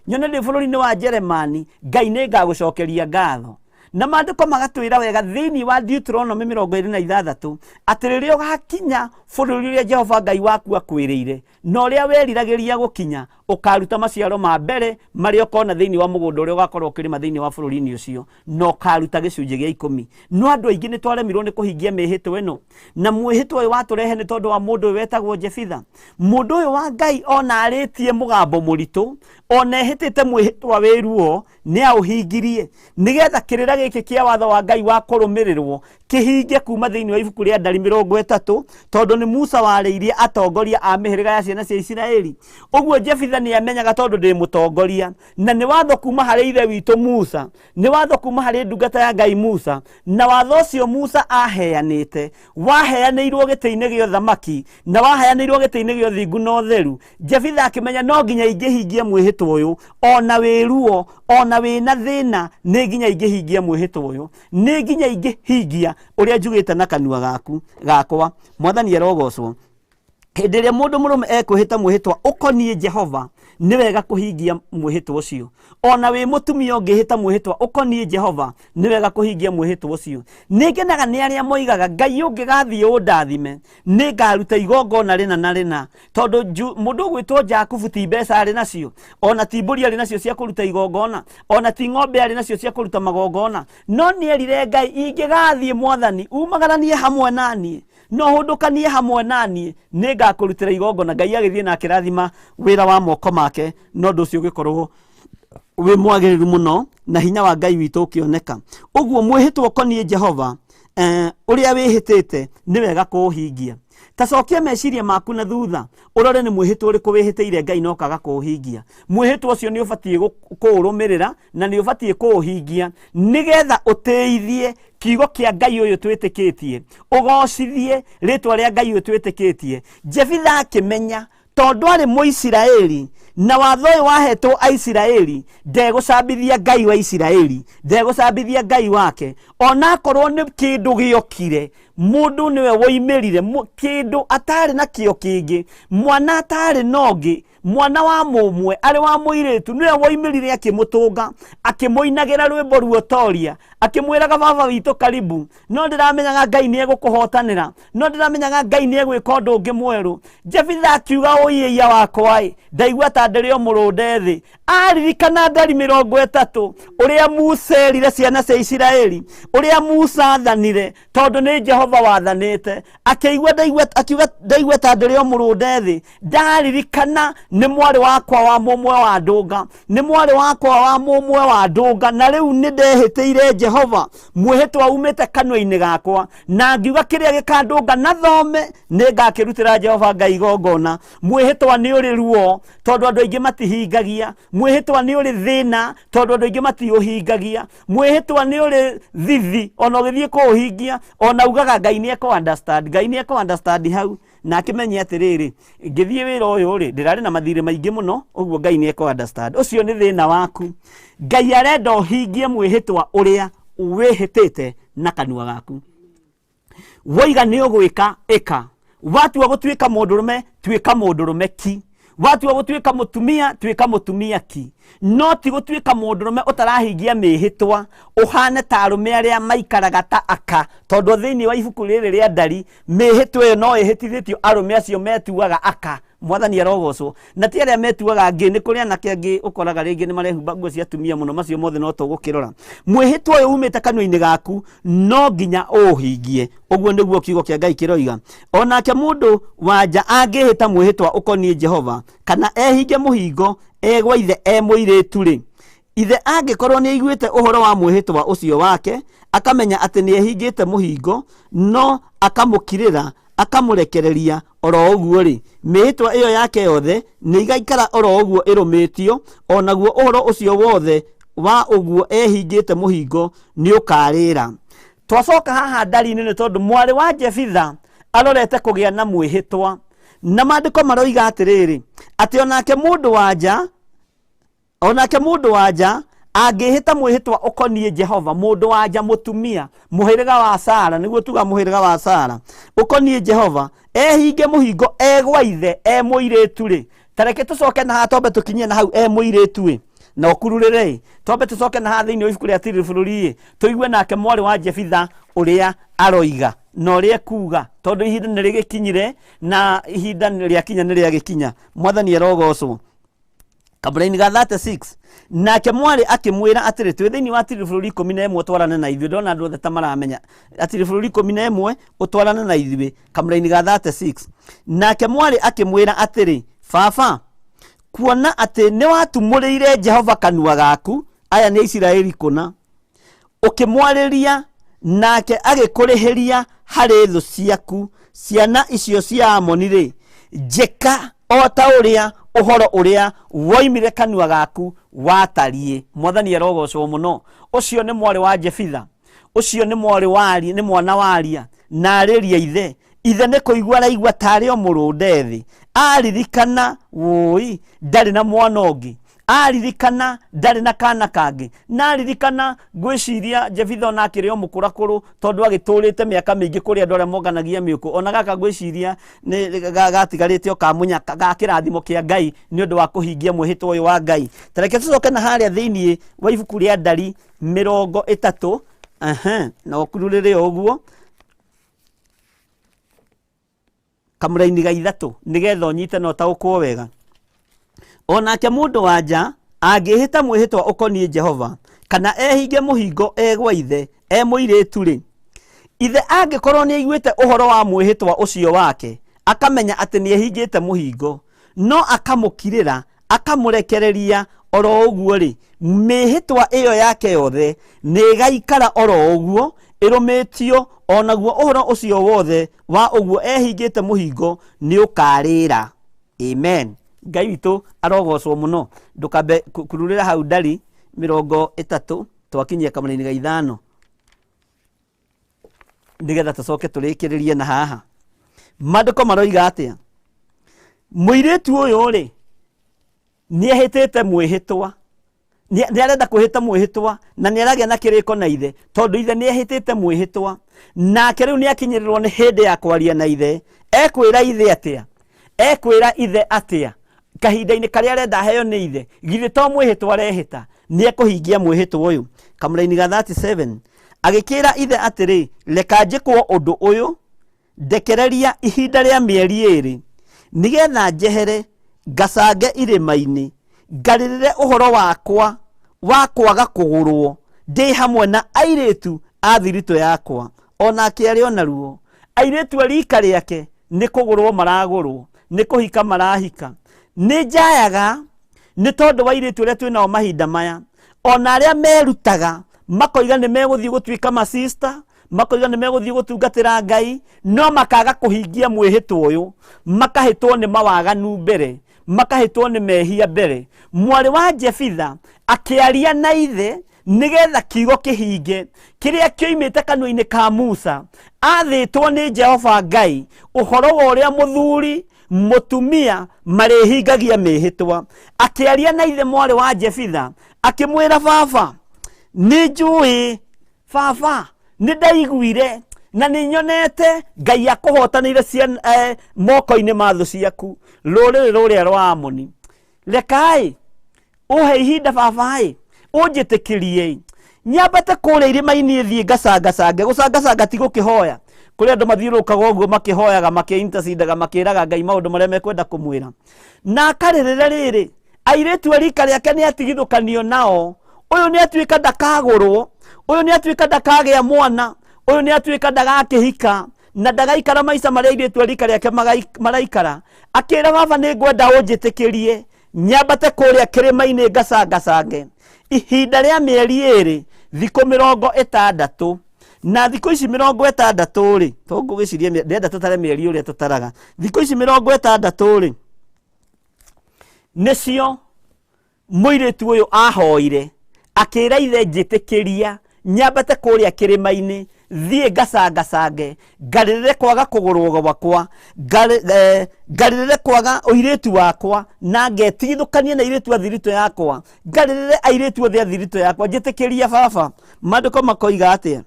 nyone ndĩ bũrũri-inĩ wa Germany, Ngai nĩ ngagũcokeria ngatho. Na maandĩko magatwĩra wega thĩinĩ wa Deuteronomy 26 atĩ rĩrĩa ũgakinya bũrũri ũrĩa Jehova Ngai waku akwĩrĩire na ũrĩa weriragĩria gũkinya, ũkaruta maciaro ma mbere marĩa ũkona thĩinĩ wa mũgũnda ũrĩa ũgakorwo ũkĩrĩma thĩinĩ wa bũrũri-inĩ ũcio, na ũkaruta gĩcunjĩ gĩa 10. No andũ aingĩ nĩ twaremirwo nĩ kũhingia mĩhĩtwa ĩno, na mwĩhĩtwa ũyũ watũrehe nĩ tondũ wa mũndũ ũyũ wetagwo Jefitha. Mũndũ ũyũ wa Ngai ona arĩtie mũgambo mũritũ, ona ehĩtĩte mwĩhĩtwa wĩ ruo nĩ aũhingirie, nĩgetha kĩrĩra gĩkĩ kĩa watho wa Ngai wa kũrũmĩrĩrwo kĩhinge kuma thĩinĩ wa ibuku rĩa Ndari 30, tondũ nĩ Musa warĩirie atongoria a mĩhĩrĩga ya ciana cia Isiraeli. Ũguo Jefitha nĩ amenyaga tondũ ndĩ mũtongoria, na nĩ watho kuma harĩ ithe witũ Musa, nĩ watho kuma harĩ ndungata ya Ngai Musa, na watho ũcio Musa aheanĩte waheanĩirwo gĩtĩ-inĩ gĩa ũthamaki na waheanĩirwo gĩtĩ-inĩ gĩa ũthingu na ũtheru. Jefitha akĩmenya no nginya ingĩhingia mwĩhĩtwa ũyũ ona wĩruo ona wĩna thĩna, nĩ nginya ingĩhingia mwĩhĩtwa ũyũ, nĩ nginya ingĩhingia ũrĩa njugĩte na kanua gakwa. Mwathani arogocwo. Hĩndĩ ĩrĩa mũndũ mũrũme ekwĩhĩta mwĩhĩtwa ũkoniĩ Jehova nĩ wega kũhingia mwĩhĩtwa ũcio. Ona wĩ mũtumia ũngĩhĩta mwĩhĩtwa ũkoniĩ Jehova nĩ wega kũhingia mwĩhĩtwa ũcio. Nĩ ngenaga nĩ arĩa moigaga Ngai ũngĩgathiĩ ũndathime nĩ ngaruta igongona rĩna na rĩna, tondũ mũndũ ũgwĩtwo Jakubu ti mbeca arĩ nacio, ona ti mbũri arĩ nacio cia kũruta igongona, ona ti ng'ombe arĩ nacio cia kũruta magongona, no nĩ erire Ngai ingĩgathiĩ Mwathani umagaranie hamwe naniĩ, no hũndũkanie hamwe naniĩ, nĩ ngakũrutĩra igongona. Ngai agĩthiĩ na akĩrathima wĩra wa moko make, no ũndũ ũcio ũgĩkorwo wĩ mwagĩrĩru mũno na hinya wa Ngai witũ ũkĩoneka. Ũguo mwĩhĩtwa ũkoniĩ Jehova ũrĩa wĩhĩtĩte nĩ wega kũũhingia. Ta cokia meciria maku na thutha ũrore nĩ mwĩhĩtwa ũrĩkũ wĩhĩtĩire Ngai na ũkaga kũũhingia. Mwĩhĩtwa ũcio nĩ ũbatiĩ kũũrũmĩrĩra na nĩ ũbatiĩ kũũhingia, nĩgetha ũtĩithie kiugo kĩa Ngai ũyũ twĩtĩkĩtie, ũgocithie rĩtwa rĩa Ngai ũyũ twĩtĩkĩtie. Jefitha akĩmenya tondũ arĩ Mũisiraeli na watho ũyũ wahetwo Aisiraeli, ndegũcambithia Ngai wa Isiraeli, ndegũcambithia Ngai wake. Ona akorwo nĩ kĩndũ gĩokire, mũndũ nĩwe woimĩrire, kĩndũ atarĩ na kĩo kĩngĩ, mwana atarĩ nongĩ, mwana wa mũmwe arĩ wa mũirĩtu nĩwe woimĩrire akĩmũtũnga, akĩmũinagĩra rwĩmbo ruotoria, akĩmwĩraga baba witũ karibu, no ndĩramenyaga Ngai nĩ egũkũhotanĩra, no ndĩramenyaga Ngai nĩ egwĩka ũndũ ũngĩ mwerũ. Jefitha akiuga ũiya wakwa ndaigua ta ndĩrĩ o mũrũnde thĩ. Aririkana Ndari 30 ũrĩa Musa erire ciana cia Isiraeli, ũrĩa Musa athanire, tondũ nĩ Jehova wathanĩte, akĩigua ndaigua ta ndĩrĩ o mũrũnde thĩ. Ndaririkana nĩ mwarĩ wakwa wa mũmwe wa ndũnga, nĩ mwarĩ wakwa wa mũmwe wa ndũnga, na rĩu nĩ ndehĩtĩire Jehova, mwĩhĩtwa umĩte kanua-inĩ gakwa, na ngiuga kĩrĩa gĩkandũnga na thome nĩ ngakĩrutĩra Jehova Ngai igongona. Mwĩhĩtwa nĩ ũrĩ ruo tondũ andũ aingĩ matihingagia, mwĩhĩtwa nĩ ũrĩ thĩna tondũ andũ aingĩ matiũhingagia, mwĩhĩtwa nĩ ũrĩ thithi ona ũgĩthiĩ kũũhingia ona ugaga Ngai nĩ ekũ-understand, Ngai nĩ ekũ-understand hau, na akĩmenye atĩrĩrĩ ngĩthiĩ wĩra ũyũ rĩ ndĩrarĩ na mathirĩ maingĩ mũno, ũguo Ngai nĩ ekũ-understand. Ũcio nĩ thĩna waku. Ngai arenda ũhingie mwĩhĩtwa ũrĩa wĩhĩtĩte na kanua gaku. Woiga nĩ ũgwĩka ĩka, watua gũtuĩka mũndũrũme tuĩka mũndũrũme ki, watua gũtuĩka mũtumia tuĩka mũtumia ki, no ti gũtuĩka mũndũrũme ũtarahingia mĩhĩtwa ũhane ta arũme arĩa maikaraga ta aka, tondũ thĩinĩ wa ibuku rĩrĩ rĩa Ndari mĩhĩtwa ĩyo no ĩhĩtithĩtio arũme acio metuaga aka, mwathani arogocwo na ti aria metuaga ngi ni kuria na kengi ukoraga ringi ni marehumba nguo cia atumia muno macio mothe no tugukirora mwihitwa uyu umite kanua-ini gaku no nginya uhingie uguo niguo kiugo kia Ngai kiroiga onake mundu wanja angihita mwihitwa ukonie Jehova kana ehinge muhingo egwa ithe muiritu ri ithe angikorwo ni aiguite uhoro wa mwihitwa ucio wake akamenya ati ni ehingite muhingo no akamukirira akamurekereria oro uguo ri mihitwa iyo yake yothe ni igaikara oro uguo irumitio onaguo uhoro ucio wothe wa uguo ehingite muhingo ni ukarira. Twacoka haha ndari-ini ni tondu mwari wa Jefitha arorete kugia na mwihitwa na maandiko maroiga atiriri ati onake mundu wanja angihita mwihitwa ukonie Jehova mundu wanja mutumia muhiriga wa Sara niguo tuga muhiriga wa Sara ukonie Jehova ehinge muhingo egwa ithe muiritu ri tareke tucoke na hatombe tukinyie na hau muiritu ri na okururire tombe tucoke na hathiini wa ibuku ria Atiririri tuigue nake mwari wa Jefitha uria aroiga no rie kuga tondu ihinda ni rigikinyire na ihinda ria kinya ni ria gikinya mwathani arogocwo. Kabla-ini ga 36 nake mwari akimwira atiri twi thiini wa Atiririri 11 utwarane na ithuĩ ndona andu othe ta maramenya Atiririri 11 utwarane na ithuĩ. Kabla-ini ga 36 nake mwari akimwira atiri baba kuona ati ni watumuriire Jehova kanua gaku aya ni Isiraeli kuna ukimwariria nake agikurihiria hari thu ciaku ciana icio cia Amoni ri njika ota uria uhoro uria woimire kanua gaku watarie. Mwathani arogocwo muno. Ucio ni mwari wa Jefitha, ucio ni mwari wari ni mwana waria na ariria ithe ni kuigua raigua tari o murunde thi aririkana woi ndari na mwana ungi aririkana ndari na kana kangi na aririkana gwiciria Jefitha ona akiri o mukurakuru tondu agiturite miaka mingi kuri andu aria monganagia miuko ona gaka gwiciria ni gatigarite o kamunya gakirathimo kia Ngai ni undu wa kuhingia mwihitwa uyu wa Ngai. Tareke tucoke na haria thiini wa ibuku ria ndari 30 na okururire uguo kamura-ini ga 3 nigetha unyite no taukwo wega. Onake mundu wanja angihita mwihitwa ukonie Jehova kana ehinge muhingo egwa ithe muiritu ri ithe angikorwo ni aiguite uhoro wa mwihitwa ucio wake akamenya ati ni ehingite muhingo no akamukirira akamurekereria oro uguo ri mihitwa iyo yake yothe ni gaikara oro uguo irumitio onaguo uhoro ucio wothe wa uguo ehingite muhingo ni ukarira. Amen. Ngai witu arogocwo muno. Ndukambe kururira hau ndari 30 twakinyia kamara-ini ga 5 nigetha tucoke turikiririe na haha. Maandiko maroiga atia muiritu uyu ri ni ehitite mwihitwa ni arenda kuhita mwihitwa na ni aragia na kiriko na ithe tondu ithe ni ehitite mwihitwa nake riu ni akinyirirwo ni hindi ya kwaria na ithe ekwira ithe atia kahinda-ini karia arenda heo ni ithe githĩ to mwihitwa arehita ni ekuhingia mwihitwa uyu. Kamara-ini ga 37 agikira ithe atiri reka njikwo undu uyu ndekereria ihinda ria mieri 2 nigetha njehere ngacange irima-ini ngaririre uhoro wakwa wa kwaga kugurwo ndi hamwe na airitu a thirito yakwa onake ari ona ruo airitu arika riake ni kugurwo maragurwo ni kuhika marahika ni njayaga ni tondu wa airitu aria twinao mahinda maya ona aria merutaga makoiga ni meguthii gutuika ma sister makoiga ni meguthii gutungatira Ngai no makaga kuhingia mwihitwa uyu makahitwo ni mawaganu mbere makahitwo ni mehia mbere. Mwari wa Jefitha akiaria na ithe nigetha kiugo kihinge kiria kioimite kanua-ini ka Musa athitwo ni Jehova Ngai uhoro wa uria muthuri mutumia marihingagia mihitwa. Akiaria na ithe mwari wa Jefitha akimwira baba ni njui baba ni ndaiguire na ni nyonete Ngai akuhotanire cia moko-ini ma thu ciaku ruriri ruria rwa Amoni rekai uhe ihinda babai unjitikirie nyambate kuria irima-ini thii ngacangacange gucangacange ti gukihoya kuri andu mathiurukaga uguo makihoyaga makiintercedaga makiraga Ngai maundu maria mekwenda kumwira na akaririra riri airetu arika riake ni atigithukanio nao uyu ni atuika ndakagurwo uyu ni atuika ndakagia mwana uyu ni atuika ndagakihika na ndagaikara maica maria airetu arika riake maraikara akira baba ni ngwenda unjitikirie nyambate kuria kirima-ini ngacangacange ihinda ria mieri iri thikũ 60 na thikũ ici 60 ri tũngũgĩciria ndenda tũtare mieri ũrĩa tũtaraga thikũ ici 60 ri nĩcio mũirĩtu ũyũ ahoire akĩra ithe njĩtĩkĩria nyambate kũrĩa kĩrĩma-inĩ thiĩ ngacangacange ngarĩrĩre kwaga kũgũrwo gwakwa ngarĩrĩre kwaga ũirĩtu wakwa na ngetigithũkanie na airĩtu a thiritũ yakwa ngarĩrĩre airĩtu othe a thiritũ yakwa njĩtĩkĩria baba maandĩko makoiga atĩa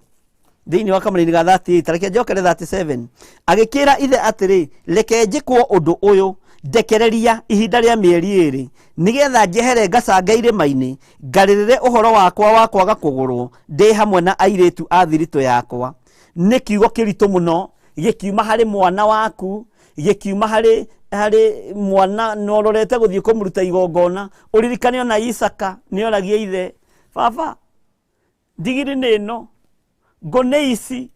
thĩinĩ wa kamũra-inĩ ga 38 reke njokere 37 agĩkĩra ithe atĩrĩ reke njĩkwo ũndũ ũyũ ndekereria ihinda rĩa mieri ĩrĩ nigetha njehere ngacange irĩma-inĩ ngarĩrĩre ũhoro wakwa wa kwaga kũgũrwo ndĩ hamwe na airĩtu a thiritũ yakwa nĩ kiugo kĩritũ mũno gĩkiuma harĩ mwana waku gĩkiuma harĩ mwana nororete gũthiĩ kũmũruta igongona ũririkane ona Isaka nĩoragia ithe baba ndigiri nĩ ĩno ngũ nĩ ici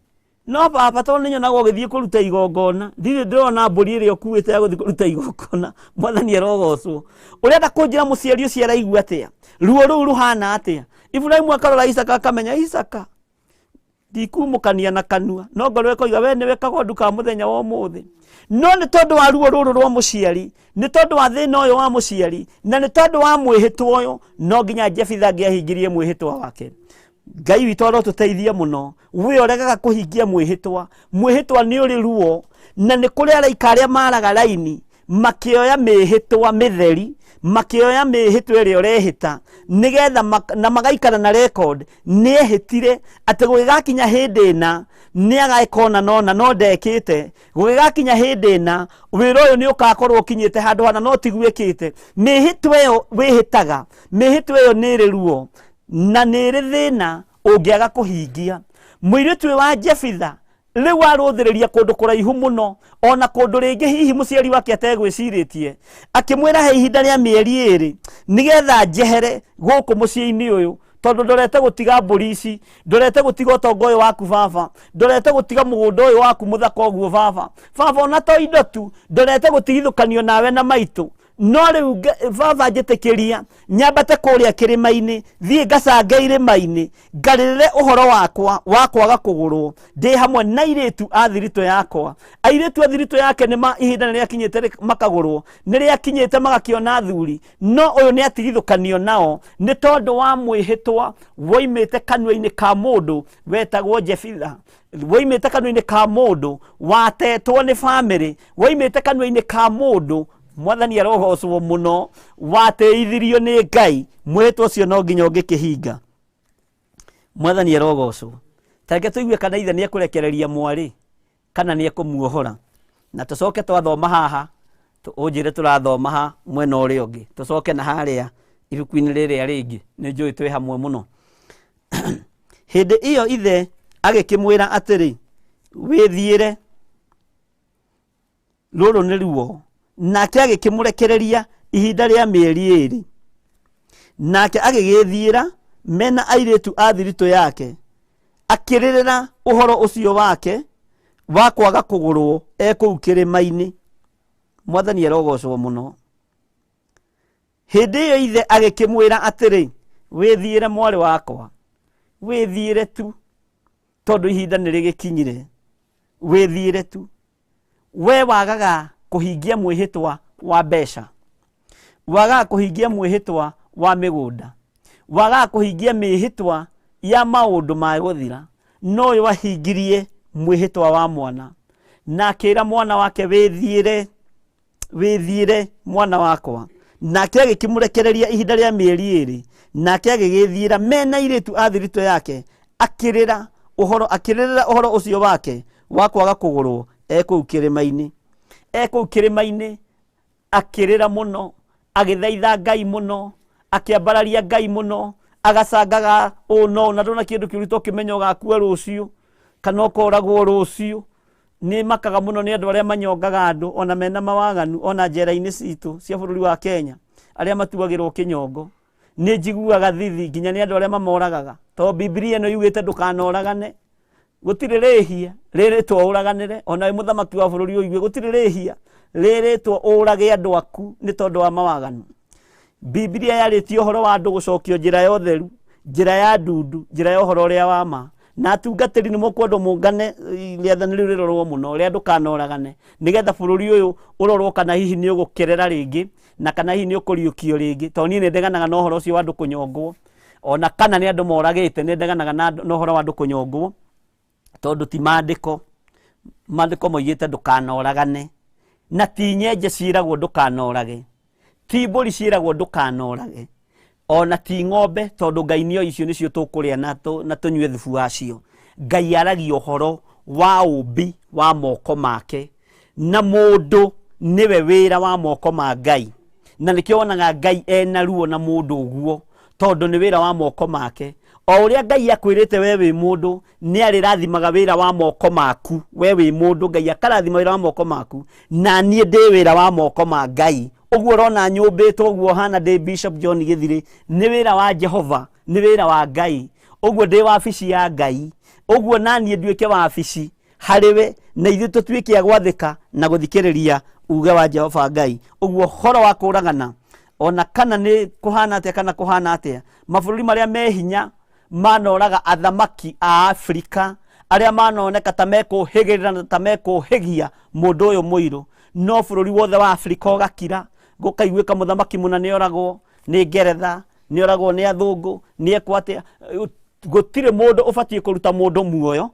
no baba tondũ nĩnyonaga ũgĩthiĩ kũruta igongona ndirĩ ndĩrona mbũri ĩrĩa ũkuĩte ya gũthiĩ kũruta igongona mwathani arogocwo ũrenda kũnjĩra mũciari ũcio araigua atĩa ruo rũu rũhana atĩa Iburahĩmu akarora Isaka akamenya Isaka ndikumũkania na kanua no ngoro ĩkoiga we nĩwe kagondu ka mũthenya wa ũmũthĩ no nĩ tondũ wa ruo rũrũ rwa mũciari nĩ tondũ wa thĩna ũyũ wa mũciari na nĩ tondũ wa mwĩhĩtwa ũyũ no nginya Jefitha angĩahingirie mwĩhĩtwa wake Ngai witũ arotũteithia mũno we ũregaga kũhingia mwĩhĩtwa nĩ ũrĩ ruo na nĩ kũrĩ araika arĩa maraga raini makĩoya mĩhĩtwa mĩtheri makĩoya mĩhĩtwa ĩrĩa ũrehĩta nĩgetha na magaikara na record nĩehĩtire atĩ gũgĩgakinya hĩndĩ ĩna nĩagekona nona no ndekĩte gũgĩgakinya hĩndĩ ĩna wĩra ũyũ nĩ ũgakorwo ũkinyĩte handũ hana no tigwĩkĩte mĩhĩtwa ĩyo wĩhĩtaga mĩhĩtwa ĩyo nĩ ĩrĩ ruo na nĩrĩ thĩna ũngĩaga kũhingia mũirĩtu wa Jefitha rĩu arũthĩrĩria kũndũ kũraihu mũno ona kũndũ rĩngĩ hihi mũciari wake ategwĩcirĩtie akĩmwĩra he ihinda rĩa mieri ĩrĩ nĩgetha njehere gũkũ mũciĩ-inĩ ũyũ tondũ ndorete gũtiga mbũri ici ndorete gũtiga ũtonga ũyũ waku baba ndorete gũtiga mũgũnda ũyũ waku mũthaka ũguo baba ona to indo tu ndorete gũtigithũkanio nawe na maitũ no rĩu baba njĩtĩkĩria nyambate kũrĩa kĩrĩma-inĩ thiĩ ngacange irĩma-inĩ ngarĩrĩre ũhoro wakwa wa kwaga kũgũrwo ndĩ hamwe na airĩtu a thiritũ yakwa airĩtu a thiritũ yake nĩ ihinda nĩrĩakinyĩte makagũrwo nĩrĩakinyĩte magakĩona thuri no ũyũ nĩ atigithũkanio nao nĩ tondũ wa mwĩhĩtwa woimĩte kanua-inĩ ka mũndũ wetagwo Jefitha woimĩte kanua-inĩ ka mũndũ watetwo nĩ bamĩrĩ woimĩte kanua-inĩ ka mũndũ mwathani arogocwo mũno wateithirio nĩ Ngai mwĩhĩtwa ũcio no nginya ũngĩkĩhinga mwathani arogocwo tareke tũigue kana ithe nĩ ekũrekereria mwarĩ kana nĩ ekũmuohora na tũcoke twathoma haha ũnjĩre tũrathoma ha mwena ũrĩa ũngĩ tũcoke na harĩa ibuku-inĩ rĩrĩa rĩngĩ nĩ njũĩ twĩ hamwe mũno hĩndĩ ĩyo ithe agĩkĩmwĩra atĩrĩ wĩthiĩre rũrũ nĩ ruo nake agĩkĩmũrekereria ihinda rĩa mieri ĩrĩ nake agĩgĩthiĩra mena airĩtu a thiritũ yake akĩrĩrĩra ũhoro ũcio wake wa kwaga kũgũrwo kũu kĩrĩma-inĩ mwathani arogocwo mũno hĩndĩ ĩyo ithe agĩkĩmwĩra atĩrĩ wĩthiĩre mwarĩ wakwa wĩthiĩre tu tondũ ihinda nĩrĩgĩkinyire wĩthiĩre tu we wagaga kũhingia mwĩhĩtwa wa mbeca wagaga kũhingia mwĩhĩtwa wa mĩgũnda wagaga kũhingia mĩhĩtwa ya maũndũ ma gũthira no ũyũ ahingirie mwĩhĩtwa wa mwana na akĩra mwana wake wĩthiĩre mwana wakwa nake agĩkĩmũrekereria ihinda rĩa mieri ĩrĩ nake agĩgĩthiĩra mena airĩtu a thiritũ yake akĩrĩrĩra ũhoro ũcio wake wa kwaga kũgũrwo kũu kĩrĩma-inĩ kũu kĩrĩma-inĩ akĩrĩra mũno agĩthaitha Ngai mũno akĩambararia Ngai mũno agacangaga no na ndona kĩndũ kĩũru tokĩmenya ũgakua rũciũ kana ũkoragwo rũciũ ni makaga muno ni andu aria manyongaga andu ona mena mawaganu ona njera-ini citu cia bururi wa Kenya aria matuagirwo kinyongo ni njiguaga thithi nginya ni andu aria mamoragaga to Biblia no yugite ndukanoragane gutire rihia riritwo uraganire ona wi muthamaki wa bururi uyu gutire rihia riritwo urage andu aku ni tondu wa mawaganu. Biblia yarĩtie ũhoro wa andũ gũcokio njĩra ya ũtheru, njĩra ya ndundu, njĩra ya ũhoro ũrĩa wa ma. Na atungatĩri nĩ mũkwendwo mũngane rĩathani rĩu rĩrorwo mũno rĩa ndũkanoragane nĩgetha bũrũri ũyũ ũrorwo kana hihi nĩ ũgũkerera rĩngĩ na kana hihi nĩ ũkũriũkio rĩngĩ to niĩ nĩ ndeganaga na ũhoro ũcio wa andũ kũnyongwo ona kana nĩ andũ moragĩte nĩ ndeganaga na ũhoro wa andũ kũnyongwo tondũ ti maandĩko moigĩte ndũkanoragane na ti nyenje ciĩragwo ndũkanorage. Ti mbũri ciĩragwo ndũkanorage ona ti ng'ombe tondu Ngai nĩo icio nĩcio tũkũrĩa na tũnyue thubu wacio. Ngai aragia ũhoro wa ũmbi wa moko make na mũndũ nĩwe wĩra wa moko ma Ngai na nĩkĩo wonaga Ngai ena ruo na mũndũ ũguo tondu nĩ wĩra wa moko make. O ũrĩa Ngai akwĩrĩte we wĩ mũndũ nĩ arĩrathimaga wĩra wa moko maku. We wĩ mũndũ Ngai akarathima wĩra wa moko maku na niĩ ndĩ wĩra wa moko ma Ngai. Ũguo rona nyũmbĩtwo ũguo hana ndĩ Bishop John Gĩthirĩ nĩ wĩra wa Jehova, nĩ wĩra wa Ngai. Ũguo ndĩ wabici ya Ngai, ũguo naniĩ nduĩke wabici harĩwe na ithuĩ tũtuĩke a gwathĩka na gũthikĩrĩria uge wa Jehova Ngai. Ũguo horo wa kũragana ona kana nĩ kũhana atĩa kana kũhana atĩa, mabũrũri marĩa me hinya manoraga athamaki a Afrika arĩa manoneka ta mekũhĩgĩrĩra na ta mekũhĩgia mũndũ ũyũ mũirũ, no bũrũri wothe wa Afrika ũgakira gũkaiguĩka mũthamaki mũna nĩ oragwo nĩ Ngeretha, nĩ oragwo nĩ athũngũ, nĩ ekwo atĩa. Gũtirĩ mũndũ ũbatiĩ kũruta mũndũ muoyo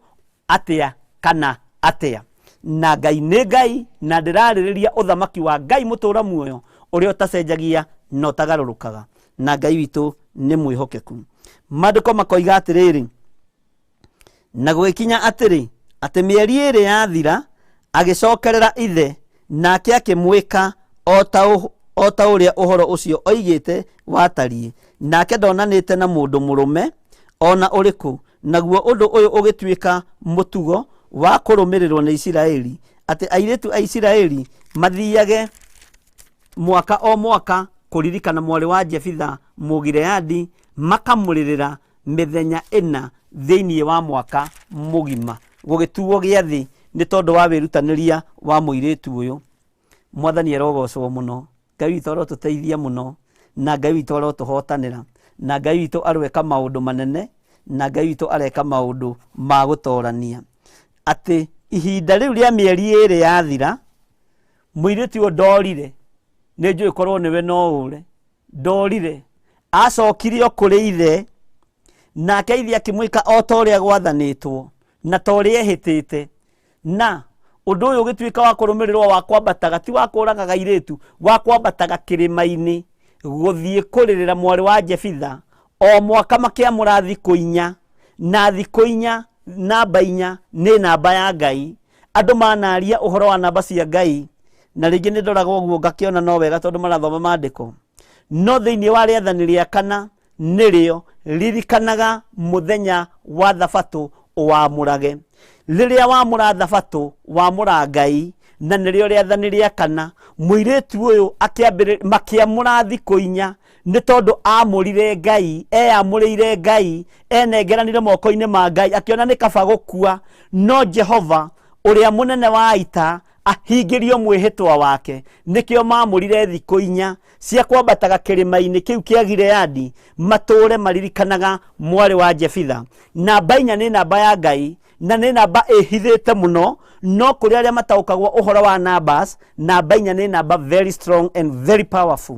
atĩa kana atĩa. Na Ngai nĩ Ngai na ndĩrarĩrĩria ũthamaki wa Ngai mũtũra muoyo ũrĩa ũtacenjagia na ũtagarũrũkaga, na Ngai witũ nĩ mwĩhokeku. Maandĩko makoiga atĩrĩrĩ, na gũgĩkinya atĩrĩ atĩ mĩeri ĩrĩ yathira agĩcokerera ithe nake akĩmwĩka o ta ũrĩa ũhoro ũcio oigĩte watariĩ, nake ndonanĩte na mũndũ mũrũme ona ũrĩkũ, naguo ũndũ ũyũ ũgĩtuĩka mũtugo wa kũrũmĩrĩrwo nĩ Isiraeli, atĩ airĩtu a Isiraeli mathiage mwaka o mwaka kũririkana mwarĩ wa Jefitha Mũgileadi, makamũrĩrĩra mĩthenya ĩna thĩinĩ wa mwaka mũgima, gũgĩtuo gĩathĩ nĩ tondũ wa wĩrutanĩria wa mũirĩtu ũyũ. Mwathani arogocwo mũno, Ngai witũ arotũteithia mũno, na Ngai witũ arotũhotanĩra, na Ngai witũ areka maũndũ manene, na Ngai witũ areka maũndũ ma gũtorania. Atĩ ihinda rĩu rĩa mĩeri ĩrĩ yathira, mũirĩtu ũyũ ndorire, nĩ njũĩ korwo nĩwe no ũre, ndorire, acokire o kũrĩ ithe, nake ithe akĩmwĩka o ta ũrĩa gwathanĩtwo na ta ũrĩa ehĩtĩte. Na ũndũ ũyũ ũgĩtuĩka wa kũrũmĩrĩrwo wa kwambataga, ti wa kũragaga airĩtu, wa kwambataga kĩrĩma-inĩ gũthiĩ kũrĩrĩra mwarĩ wa Jefitha. O mwaka makĩamũra thikũ inya, na thikũ inya namba inya nĩ namba ya Ngai. Andũ manaria ũhoro wa namba cia Ngai, na rĩngĩ nĩ ndoraga ũguo ngakĩona no wega tondũ marathoma maandĩko. No thĩinĩ wa rĩathani rĩa kana nĩrĩo ririkanaga mũthenya wa Thabatũ ũwamũrage. Rĩrĩa wamũra Thabatũ wamũra Ngai, na nĩrĩo rĩathani rĩa kana. Mũirĩtu ũyũ makĩamũra thikũ inya nĩ tondũ amũrire Ngai, amũrĩire Ngai, enengeranire moko-inĩ ma Ngai, akĩona nĩ kaba gũkua, no Jehova ũrĩa mũnene wa ita ahingĩrio mwĩhĩtwa wake, nĩkĩo mamũrire thikũ inya cia kwambataga kĩrĩma-inĩ kĩu kĩa Gileadi matũre maririkanaga mwarĩ wa Jefitha. Namba inya nĩ namba ya Ngai na nĩ namba ĩhithĩte mũno, no kũrĩ arĩa mataũkagwo ũhoro wa numbers, namba inya nĩ namba very strong and very powerful,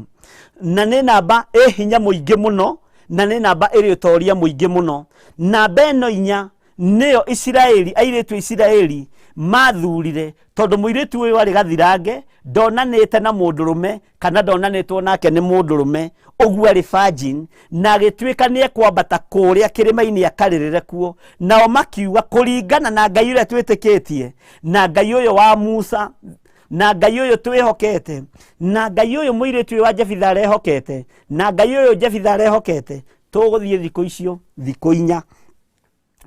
na nĩ namba hinya mũingĩ mũno, na nĩ namba ĩrĩ ũtoria mũingĩ mũno. Namba ĩno inya nĩyo Isiraeli, airĩtu Isiraeli mathurire, tondũ mũirĩtu ũyũ arĩ gathirange, ndonanĩte na mũndũrũme kana ndonanĩtwo nake nĩ mũndũrũme, ũguo arĩ virgin, na agĩtuĩka nĩ ekwambata kũrĩa kĩrĩma-inĩ akarĩrĩre kuo. Nao makiuga kũringana na Ngai ũrĩa twĩtĩkĩtie, na Ngai ũyũ wa Musa, na Ngai ũyũ twĩhokete, na Ngai ũyũ mũirĩtu ũyũ wa Jefitha arehokete, na Ngai ũyũ Jefitha arehokete, tũgũthiĩ thikũ icio thikũ inya.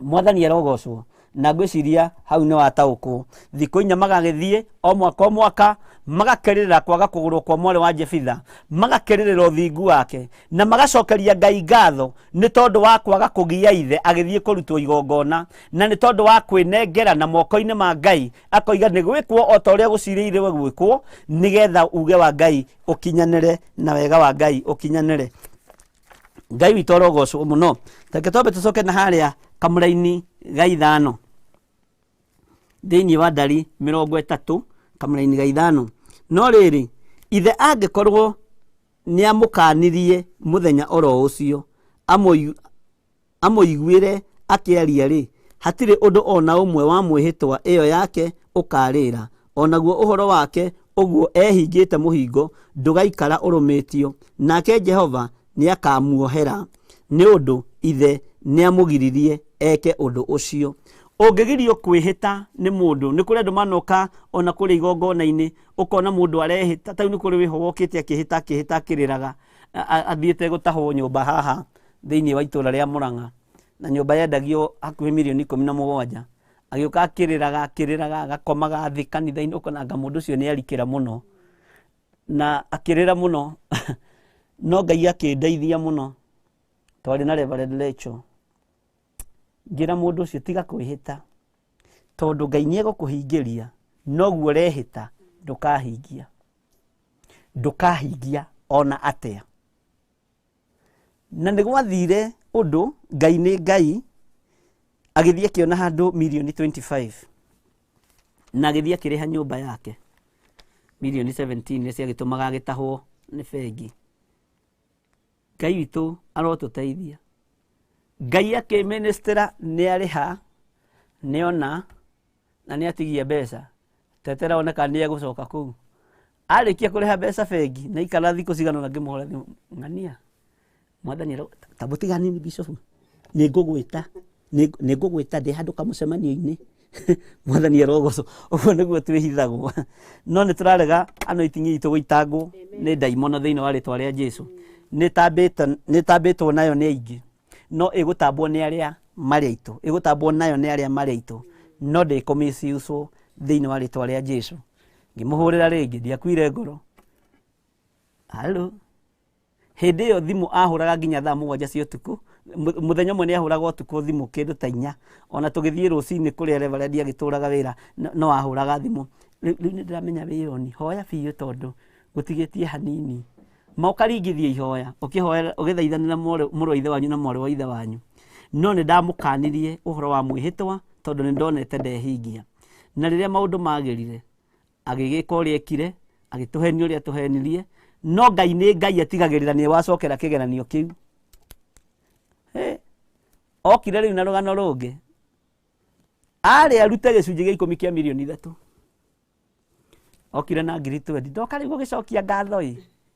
Mwathani arogocwo, na ngwiciria hau ni wataũkwo thikũ inya magagĩthiĩ o mwaka magakerera kwaga kũgũrwo kwa mwarĩ wa Jefitha, magakerera ũthingu wake na magacokeria Ngai ngatho nĩ tondũ wa kwaga kũgia ithe agĩthiĩ kũrutwo igongona, na nĩ tondũ wa kwĩnengera na moko-inĩ ma Ngai akoiga nĩ gwĩkwo o ta ũrĩa gũcirĩire gwĩkwo, nĩgetha uge wa Ngai ũkinyanĩre na wega wa Ngai ũkinyanĩre. Ngai witũ arogocwo mũno. Reke twambe tũcoke na harĩa kamũra-inĩ ga 5 thĩinĩ wa Ndari 30 kamũra-inĩ ga 5. No rĩrĩ, ithe angĩkorwo nĩ amũkanirie mũthenya oro ũcio amũiguĩre akĩaria rĩ, hatirĩ ũndũ ona ũmwe wa mwĩhĩtwa ĩyo yake ũkarĩra, onaguo ũhoro wake ũguo ehingĩte mũhingo ndũgaikara ũrũmĩtio, nake Jehova nĩ akamuohera nĩ ũndũ ithe nĩ amũgiririe eke ũndũ ũcio. Ũngĩgirio kwĩhĩta nĩ mũndũ, nĩ kũrĩ andũ manoka ona kũrĩ igongona-inĩ ũkona mũndũ arehĩta, tarĩu nĩ kũrĩ wĩho wokĩte akĩhĩta akĩrĩraga athiĩte gũtahwo nyũmba haha thĩinĩ wa itũra rĩa Mũrang'a, na nyũmba yendagio hakuhĩ mirioni 17, agĩũka akĩrĩraga agakomaga thĩ kanitha-inĩ, ũkonaga mũndũ ũcio nĩ arikĩra mũno na akĩrĩra mũno no Ngai akĩndeithia mũno. Twarĩ na Reverend Rachel, ngira mũndũ ũcio tiga kwĩhĩta, tondũ Ngai nĩ egũkũhingĩria, noguo rehĩta ndũkahingia ona atĩa. Na nĩ gwathire ũndũ Ngai nĩ Ngai, agĩthiĩ akĩona handũ mirioni 25 na agĩthiĩ akĩrĩha nyũmba yake mirioni 17 nĩ ciagĩtũmaga agĩtahwo nĩ bengi. Ngai witũ arotũteithia. Ngai akĩministera nĩ arĩha, nĩ ona na nĩ atigia mbeca, tetera oneka nĩ egũcoka kũu. Arĩkia kũrĩha mbeca bengi na ikara thikũ cigana na ngĩmũhora thimũ, ng'ania mwathani tabũtigani ni bishop, nĩ ngũgwĩta ndĩ handũ kamũcemanio-inĩ mwathani arogocwo. Ũguo nĩguo twĩhithagwo, no nĩ tũrarega anointing itũ gũitangwo nĩ ndaimono thĩinĩ wa rĩtwa rĩa Jesũ. Nĩ tambĩtwo nayo nĩ aingĩ, no ĩgũtambwo nĩ arĩa marĩ aitũ, ĩgũtambwo nayo nĩ arĩa marĩ aitũ, no ndĩkũmĩciucwo thĩinĩ wa rĩtwa rĩa Jesũ. Ngĩmũhũrĩra rĩngĩ ndiakuire ngoro. Halo, hĩndĩ ĩyo thimũ ahũraga nginya thaa 7 cia ũtukũ, mũthenya ũmwe nĩ ahũraga ũtukũ thimũ kĩndũ ta 4, ona tũgĩthiĩ rũcinĩ kũrĩa Reverend agĩtũraga wĩra no ahũraga thimũ. Rĩu nĩ ndĩramenya wĩyoni, hoya biũ tondũ gũtigĩtie hanini, maukaringithia ihoya ũgĩthaithanĩra mũrũ wa ithe wanyu na mwarĩ wa ithe wanyu. No nĩ ndamũkanirie ũhoro wa mwĩhĩtwa tondũ nĩ ndonete ndehingia, na rĩrĩa maũndũ magĩrire agĩgĩka ũrĩa ekire, agĩtũhenia ũrĩa tũhenirie. No Ngai nĩ Ngai, atigagĩrĩra nĩ wacokera kĩgeranio kĩu. Okire rĩu na rũgano rũngĩ, arĩ arute gĩcunjĩ gĩa 10 kĩa mirioni 3, okire na ngiri 20. Ndoka rĩu gũgĩcokia ngatho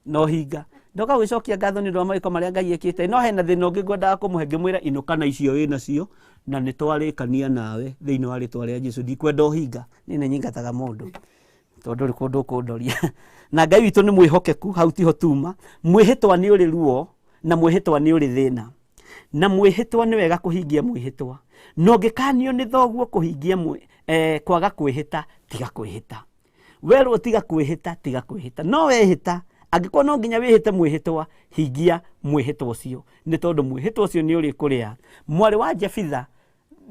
no hinga, ndoka gũgĩcokia ngatho nĩ ũndũ wa mawĩko marĩa Ngai ekĩte. No hena thĩna ũngĩ ngwendaga kũmũhe, ngĩmwĩra inũka na icio wĩnacio na nĩ twarĩkania nawe thĩinĩ wa rĩtwa rĩa Jesũ, ndikwenda ũhinga, nĩ nyingataga mũndũ tondũ rĩ kũndũ kũndoria. Na Ngai witũ nĩ mwĩhokeku, hau tiho tuma. Mwĩhĩtwa nĩ ũrĩ ruo na mwĩhĩtwa nĩ ũrĩ thĩna, na mwĩhĩtwa nĩ wega kũhingia mwĩhĩtwa. No ngĩkanio nĩ thoguo kũhingia kwaga kwĩhĩta, tiga kwĩhĩta. Werwo tiga kwĩhĩta, tiga kwĩhĩta. No wehĩta, angĩkorwo no nginya wĩhĩte mwĩhĩtwa, hingia mwĩhĩtwa ũcio, nĩ tondũ mwĩhĩtwa ũcio nĩ ũrĩ kũrĩa. Mwarĩ wa Jefitha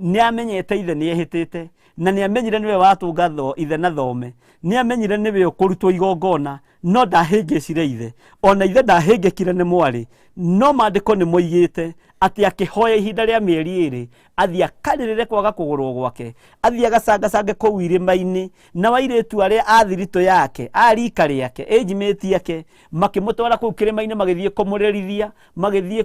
nĩ amenyete ithe nĩ ehĩtĩte, na nĩ amenyire nĩwe watũnga ithe na thome, nĩ amenyire nĩwe ũkũrutwo igongona, no ndahĩngĩcire ithe, ona ithe ndahĩngĩkire nĩ mwarĩ. No maandĩko nĩ moigĩte atĩ akĩhoya ihinda rĩa mĩeri 2 athiĩ akarĩrĩre kwaga kũgũrwo gwake, athiĩ agacangacange kũu irĩma-inĩ, na airĩtu arĩa a thiritũ yake, a rika rĩake, age mate yake, makĩmũtwara kũu kĩrĩma-inĩ, magĩthiĩ kũmũrĩrithia, magĩthiĩ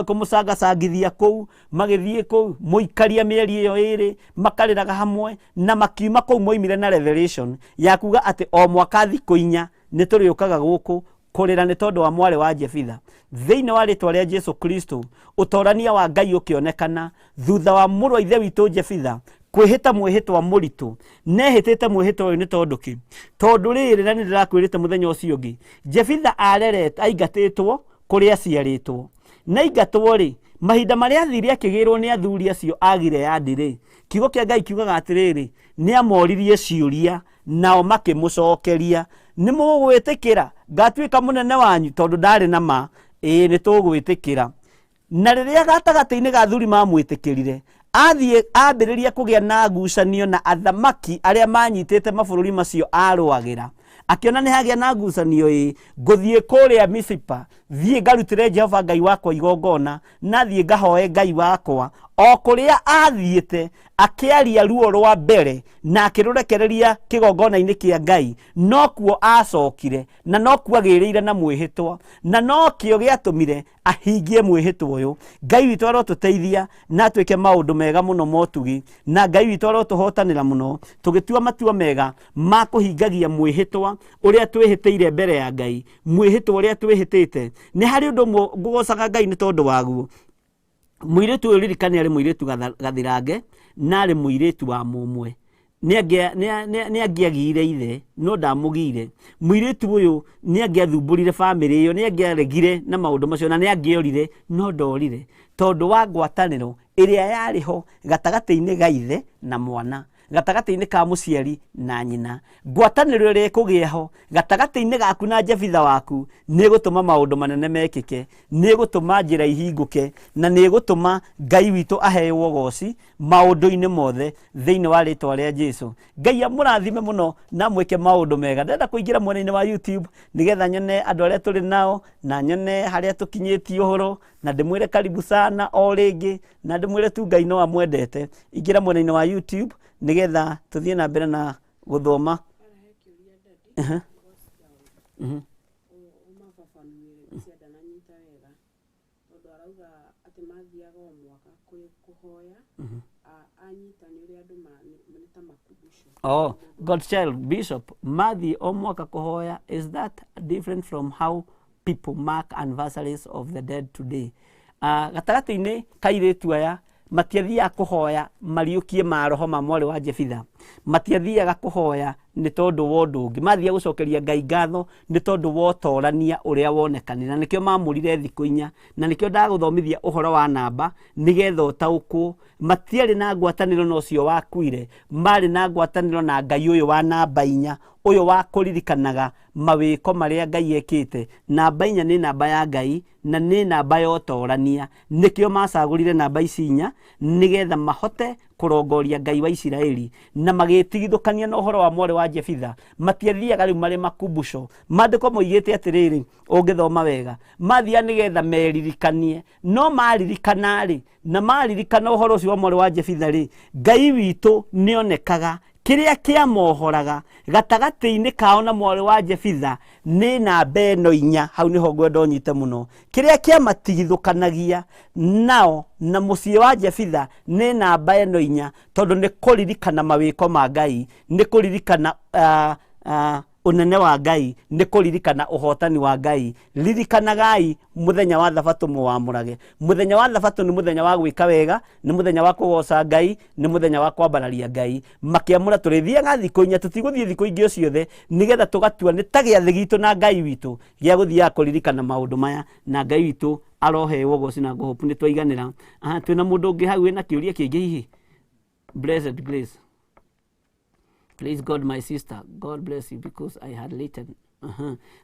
kũmũcangacangithia kũu, magĩthiĩ kũu mũikaria mĩeri ĩyo 2, makarĩraga hamwe, na makiuma kũu moimire na revelation ya kuga atĩ o mwaka thikũ 4 nĩ tũrĩũkaga gũkũ kũrĩra nĩ tondũ wa mwarĩ wa Jefitha. Thĩinĩ wa rĩtwa rĩa Jesũ Kristo, ũtorania wa Ngai ũkĩonekana thutha wa mũrũ wa ithe witũ Jefitha kwĩhĩta mwĩhĩtwa mũritũ. Nehĩtĩte mwĩhĩtwa ũyũ nĩ tondũ kĩ? Tondũ rĩrĩ, na nĩ ndĩrakwĩrĩte mũthenya ũcio ũngĩ, Jefitha aingatĩtwo kũrĩa aciarĩtwo, na aingatwo rĩ, mahinda marĩa athire akĩgĩrwo nĩ athuri acio a Gileadi rĩ, kiugo kĩa Ngai kiugaga atĩrĩrĩ, nĩ amoririe ciũria nao makĩmũcokeria, nĩ mũgwĩtĩkĩra ngatuĩka mũnene wanyu tondũ ndarĩ na ma? Ĩĩ nĩ tũgwĩtĩkĩra. Na rĩrĩa gatagatĩ-inĩ ga athuri mamwĩtĩkĩrire, athiĩ ambĩrĩria kũgĩa na ngucanio na athamaki arĩa manyitĩte mabũrũri macio arũagĩra, akĩona nĩ hagĩa na ngucanio, ngũthiĩ kũrĩa Misipa, thiĩ ngarutĩre Jehova Ngai wakwa igongona, na thiĩ ngahoe Ngai wakwa. O kũrĩa athiĩte akĩaria ruo rwa mbere na akĩrũrekereria kĩgongona-inĩ kĩa Ngai, no kuo acokire na no kuo agĩrĩire na mwĩhĩtwa, na no kĩo gĩatũmire ahingie mwĩhĩtwa ũyũ. Ngai witũ arotũteithia na twĩke maũndũ mega mũno motugi, na Ngai witũ arotũhotanĩra mũno tũgĩtua matua mega ma kũhingagia mwĩhĩtwa ũrĩa twĩhĩtĩire mbere ya Ngai. Mwĩhĩtwa ũrĩa twĩhĩtĩte nĩ harĩ ũndũ ngũgocaga Ngai nĩ tondũ waguo. Mũirĩtu ũyũ ririkani arĩ mũirĩtu gathirange na arĩ mũirĩtu wa mũmwe, nĩ angĩagire ithe no ndamũgire. Mũirĩtu ũyũ nĩ angĩathumbũrire bamĩrĩ ĩyo, nĩ angĩaregire na maũndũ macio, na nĩ angĩorire no ndorire tondũ wa ngwatanĩro ĩrĩa yarĩ ho gatagatĩ-inĩ ga ithe na mwana, gatagatĩ-inĩ ka mũciari na nyina. Ngwatanĩro ĩrĩa ĩkũgĩa ho gatagatĩ-inĩ gaku na Jefitha waku nĩ gũtũma maũndũ manene mekĩke, nĩ gũtũma njĩra ihingũke, na nĩ gũtũma Ngai witũ aheo goci maũndũ-inĩ mothe thĩinĩ wa rĩtwa rĩa Jesũ. Ngai amũrathime mũno na mwĩke maũndũ mega. Ndenda kũingĩra mwena-inĩ wa YouTube nĩgetha nyone andũ arĩa tũrĩ nao, na nyone harĩa tũkinyĩtie ũhoro, na ndĩmwĩre karibu sana o rĩngĩ, na ndĩmwĩre tu Ngai no amwendete. Ingĩra mwena-inĩ wa YouTube nĩgetha tũthiĩ na mbere na gũthoma. Oh, God's child, Bishop, mathi o mwaka kuhoya, is that different from how people mark anniversaries of the dead today? Gatagatĩ-inĩ kairĩtu aya matiathiaga kũhoya mariũkie maroho ma mwarĩ wa Jefitha, matiathiaga kũhoya nĩ tondũ wa ũndũ ũngĩ, mathiaga gũcokeria Ngai ngatho nĩ tondũ wa ũtorania ũrĩa wonekanire. Na nĩkĩo mamũrire thikũ 4, na nĩkĩo ndagũthomithia ũhoro wa namba nĩgetha ũtaũkwo. Matiarĩ na ngwatanĩro na ũcio wakuire, marĩ na ngwatanĩro na Ngai ũyũ wa namba 4, ũyũ wa kũririkanaga mawĩko marĩa Ngai ekĩte. Namba 4 nĩ namba ya Ngai na nĩ namba ya ũtorania, nĩkĩo macagũrire namba ici 4 nĩgetha mahote kũrongoria Ngai wa Isiraeli, na magĩtigithũkania na ũhoro wa mwarĩ wa Jefitha. Matiathiaga rĩu marĩ makumbusho. Maandĩko moigĩte atĩrĩrĩ, ũngĩthoma wega, mathiaga nĩgetha meririkanie, no maririkana rĩ, na maririkana ũhoro ũcio wa mwarĩ wa Jefitha rĩ, Ngai witũ nĩonekaga. Kĩrĩa kĩamohoraga gatagatĩ-inĩ kao na mwarĩ wa Jefitha nĩ namba 4. Hau nĩho ngwenda ũnyite mũno. Kĩrĩa kĩamatigithũkanagia nao na mũciĩ wa Jefitha nĩ namba 4, tondũ nĩ kũririkana mawĩko ma Ngai, nĩ kũririkana ũnene wa Ngai, nĩ kũririkana ũhotani wa Ngai. Ririkanagai mũthenya wa Thabatũ mũwamũrage. Mũthenya wa Thabatũ nĩ mũthenya wa gwĩka wega, nĩ mũthenya wa kũgoca Ngai, nĩ mũthenya wa kwambararia Ngai. Makĩamũra tũrĩthiaga thikũ 4, tũtigũthiĩ thikũ ingĩ o ciothe, nĩgetha tũgatua nĩ ta gĩathĩ gitũ na Ngai witũ gĩa gũthiaga kũririkana maũndũ maya, na Ngai witũ aroheo goci na ngũhopu nĩ twaiganĩra. Twĩna mũndũ ũngĩ hau wĩna kĩũria kĩngĩ hihi? Blessed Grace. Praise God, my sister. God bless you because I had written.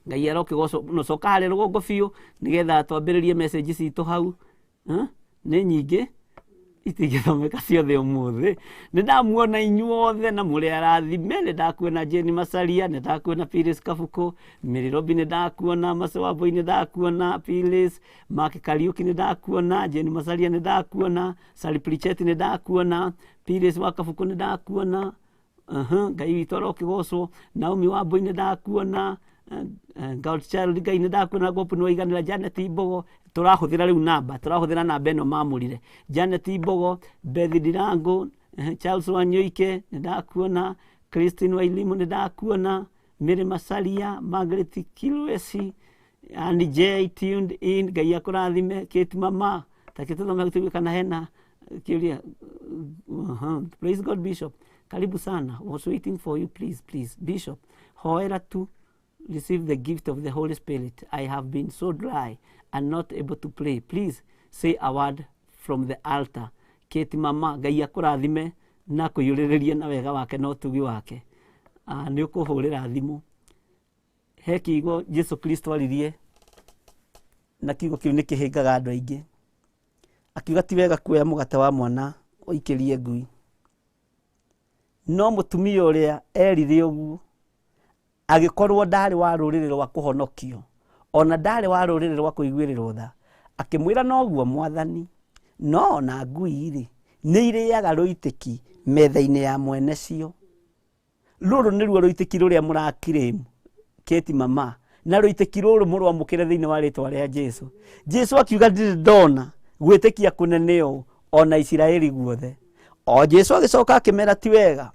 Ngai arokĩgocwo no coka harĩ rũgongo biũ nĩgetha twambĩrĩrie message citũ hau. Nĩ nyingĩ itingĩthomeka ciothe ũmũthĩ. Nĩ ndamuona inyuothe na mũrĩ arathime. Nĩ ndakuona Jane Masaria, nĩ ndakuona Phyllis Kabuko, Mary Robi nĩ ndakuona, Masewabo nĩ ndakuona, Phyllis Mark Kariuki nĩ ndakuona, Jane Masaria nĩ ndakuona, Sally Pritchett nĩ ndakuona, Phyllis wa Kabuko nĩ ndakuona. Ngai witũ arokĩgocwo. Naomi Wambui nĩ ndakuona, God's child Ngai nĩ ndakuona, Gopu nĩ waiganĩra, Janet Mbogo. Tũrahũthĩra rĩu namba, tũrahũthĩra namba ĩno mamũrire. Janet Mbogo, Beth Ndirango, Charles Wanyũike nĩ ndakuona, Christine Wairimu nĩ ndakuona, Mary Masaria, Margaret Kilwesi, Annie J tuned in. Ngai akũrathime. Kate Mama, take tũthome gũtuĩka kana hena kĩũria. Praise God, Bishop. Karibu sana. Was waiting for you, please. Bishop, hoera to receive the gift of the Holy Spirit. I have been so dry and not able to pray. Please say a word from the altar. Kate Mama, Ngai akũrathime. na kũiyũrĩrĩria na wega wake na ũtugi wake. Nĩ ũkũhũrĩra thimũ. He kiugo Jesu Kristo aririe na kiugo kĩu nĩ kĩhĩngaga andũ aingĩ. Akiuga ti wega kuoya mũgate wa mwana ũikĩrie ngui. No mũtumia ũrĩa erire ũguo agĩkorwo ndarĩ wa rũrĩrĩ rwa kũhonokio, ona ndarĩ wa rũrĩrĩ rwa kũiguĩrĩrwo tha, akĩmwĩra noguo Mwathani, no na ngui-rĩ nĩ irĩaga rũitĩki metha-inĩ ya mwene cio. Rũrũ nĩruo rũitĩki rũrĩa mũrakirĩmu Kĩti mama, na rũitĩki rũrũ mũrwamũkĩre thĩinĩ wa rĩtwa rĩa Jesu. Jesu akiuga ndirĩ ndona gwĩtĩkia kũnene ũũ ona Isiraeli guothe. O Jesu agĩcoka akĩmera ti wega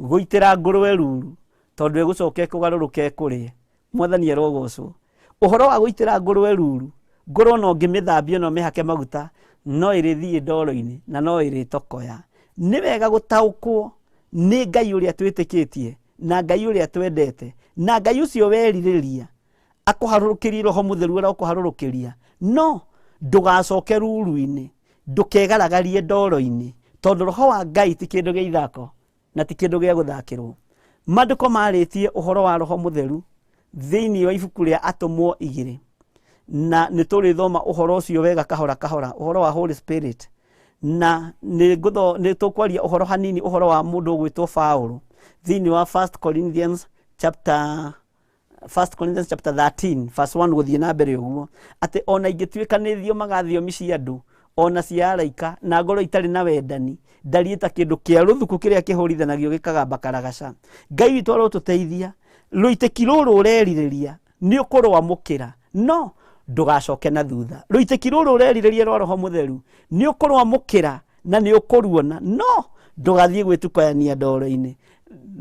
gũitĩra ngũrwe ruru, tondũ egũcoka kũgarũrũka kũrĩa. Mwathani arogocwo. Ũhoro wa gũitĩra ngũrwe ruru, ngũrwe no ngĩmĩthambia no mĩhake maguta, no ĩrĩthiĩ ndoro-inĩ na no ĩrĩtokoya. Nĩ wega gũtaũkwo nĩ Ngai ũrĩa twĩtĩkĩtie na Ngai ũrĩa twendete, na Ngai ũcio werirĩria akũharũrũkĩrie Roho Mũtheru ũrĩa ũkũharũrũkĩria, no ndũgacoke ruru-inĩ, ndũkegaragarie ndoro-inĩ, tondũ Roho wa Ngai ti kĩndũ gĩa ithako na ti kĩndũ gĩa gũthakĩrwo. Maandĩko marĩtie ũhoro wa Roho Mũtheru thĩinĩ wa ibuku rĩa Atũmwo 2, na nĩ tũrĩthoma ũhoro ũcio wega kahora kahora, ũhoro wa Holy Spirit, na nĩ tũkwaria ũhoro hanini ũhoro wa mũndũ ũgwĩtwo Paũlũ thĩinĩ wa 1 Corinthians chapter 13 verse 1 gũthiĩ na mbere ũguo, atĩ ona ingĩtuĩkanĩrio magathiomi cia andũ ona cia araika na ngoro itarĩ na wendani, ndariĩ ta kĩndũ kĩa rũthuku kĩrĩa kĩhũrithanagio gĩkagamba karagaca. Ngai witũ arotũteithia, rũitĩki rũrũ ũrerirĩria nĩ ũkũrwamũkĩra, no ndũgacoke na thutha. Rũitĩki rũrũ ũrerirĩria rwa Roho Mũtheru nĩ ũkũrwamũkĩra na nĩ ũkũruona, no ndũgathiĩ gwĩtukania ndoro-inĩ.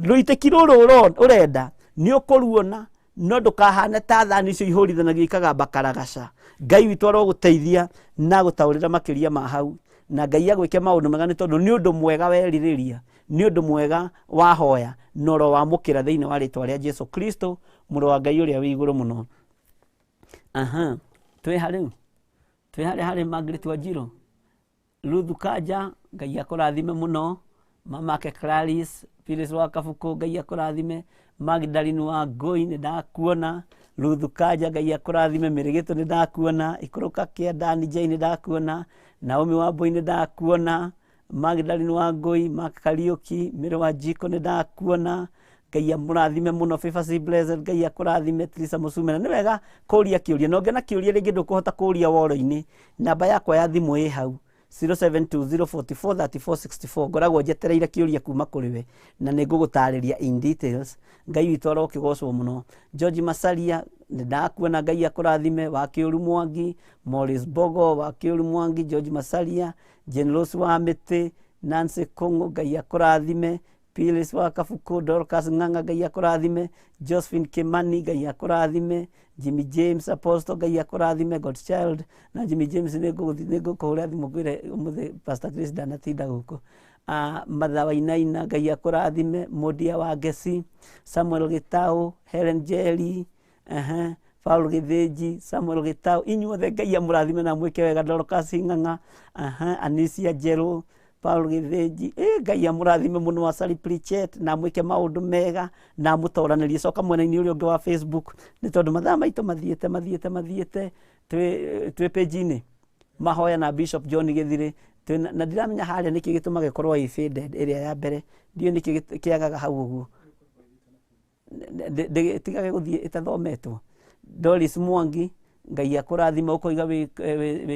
Rũitĩki rũrũ ũrenda nĩ ũkũruona, no ndũkahane ta thani icio ihũrithanagio ikagamba karagaca. Ngai witũ arogũteithia na gũtaũrĩra makĩria ma hau, na Ngai agwĩke maũndũ mega, nĩ tondũ nĩ ũndũ mwega werirĩria, nĩ ũndũ mwega wahoya na ũrowamũkĩra thĩinĩ wa rĩtwa rĩa Jesu Kristo, mũrũ wa Ngai ũrĩa wĩ igũrũ mũno. Twĩ harĩ Margaret Wanjiru, Ruthu Kanja, Ngai akũrathime mũno, mamake Clarice Phyllis wa Kabuku, Ngai akũrathime, Magdalene wa Ngũi nĩ ndakuona, Ruthu Kanja Ngai akũrathime, Mĩrĩgĩtũ nĩ ndakuona, Ikũrũka kĩa Dani Jane nĩ ndakuona, Naomi wa Mbũi nĩ ndakuona, Magdalene wa Ngũi, Mark Kariuki, Mĩrũ wa Jiko nĩ ndakuona, Ngai amũrathime mũno, Favor Blessed, Ngai akũrathime, Teresa Mũcumena. Nĩ wega kũria kĩũria, no ngena kĩũria rĩngĩ ndũkũhota kũria woro-inĩ, namba yakwa ya thimũ ĩ hau 0720443464. ngoragwo njetereire kĩũria kuma kũrĩ we na nĩ ngũgũtarĩria in details. Ngai witũ arokĩgocwo mũno. George Masaria nĩ ndakuona, Ngai akũrathime. Wakĩũru Mwangi, Morris Bogo, Wakĩũru Mwangi, George Masaria, Generous wa Mĩtĩ, Nancy Kũng'ũ, Ngai akũrathime. Phyllis wa Kabuku, Dorcas Ng'ang'a, Ngai akũrathime. Josephine Kimani, Ngai akũrathime. Jimmy James Apostle, Ngai akũrathime. Godchild na Jimmy James nĩ ngũkũhũra thimũ ngwĩre ũmũthĩ Pastor Chris ndanatinda gũkũ. Matha Wainaina, Ngai akũrathime. Mũndia wa Ngeci, Samuel Gĩtaũ, Helen Njeri, Paul Gĩthĩnji, Samuel Gĩtaũ, inyuothe Ngai amũrathime na mwĩke wega. Dorcas Ng'ang'a, Anisia Njerũ, Paul Gĩthĩnji, Ngai amũrathime mũno. wa Sally Pritchett na mwĩke maũndũ mega na mũtoranĩrie. Coka mwena-inĩ ũrĩa ũngĩ wa Facebook, nĩ tondũ mathaa maitũ mathiĩte twĩ page-inĩ mahoya na Bishop John Gĩthirĩ, na ndiramenya harĩa nĩkĩ gĩtũmaga ĩkorwo ĩ faded ĩrĩa ya mbere, ndiũ nĩkĩ kĩagaga hau ũguo, tigage gũthiĩ ĩtathometwo. Doris Mwangi, Ngai akũrathime, ũkoiga wĩ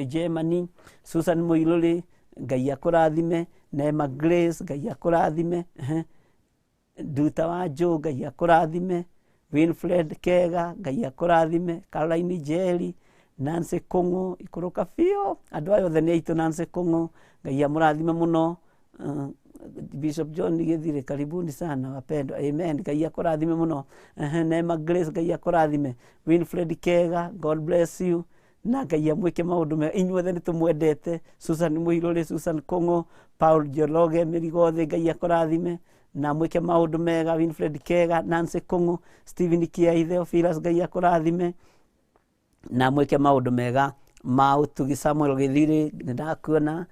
Germany. Susan Mũirũrĩ, Ngai akũrathime. Neema Grace, Ngai akũrathime. Nduta wa Joe, Ngai akũrathime. Winfred Kega, Ngai akũrathime. Caroline Njeri, Nancy Kũng'ũ, Ikũrũka biũ, andũ aya othe nĩ aitũ. Nancy Kũng'ũ, Ngai amũrathime mũno. Bishop John Gĩthirĩ, karibuni sana wapendwa, amen. Ngai akũrathime mũno. Neema Grace, Ngai akũrathime. Winfred Kega, God bless you, na Ngai amwĩke maũndũ mega. Inyuothe nĩ tũmwendete. Susan Mũirũrĩ, Susan Kũng'ũ, Paul Njoroge, Mĩrigothĩ, Ngai akũrathime na mwĩke maũndũ mega. Winfred Kega, Nancy Kũng'ũ, Stephen Kiai, THEOPHILUS, Ngai akũrathime na mwĩke maũndũ mega ma ũtugi. Samuel Gĩthirĩ nĩ ndakuona.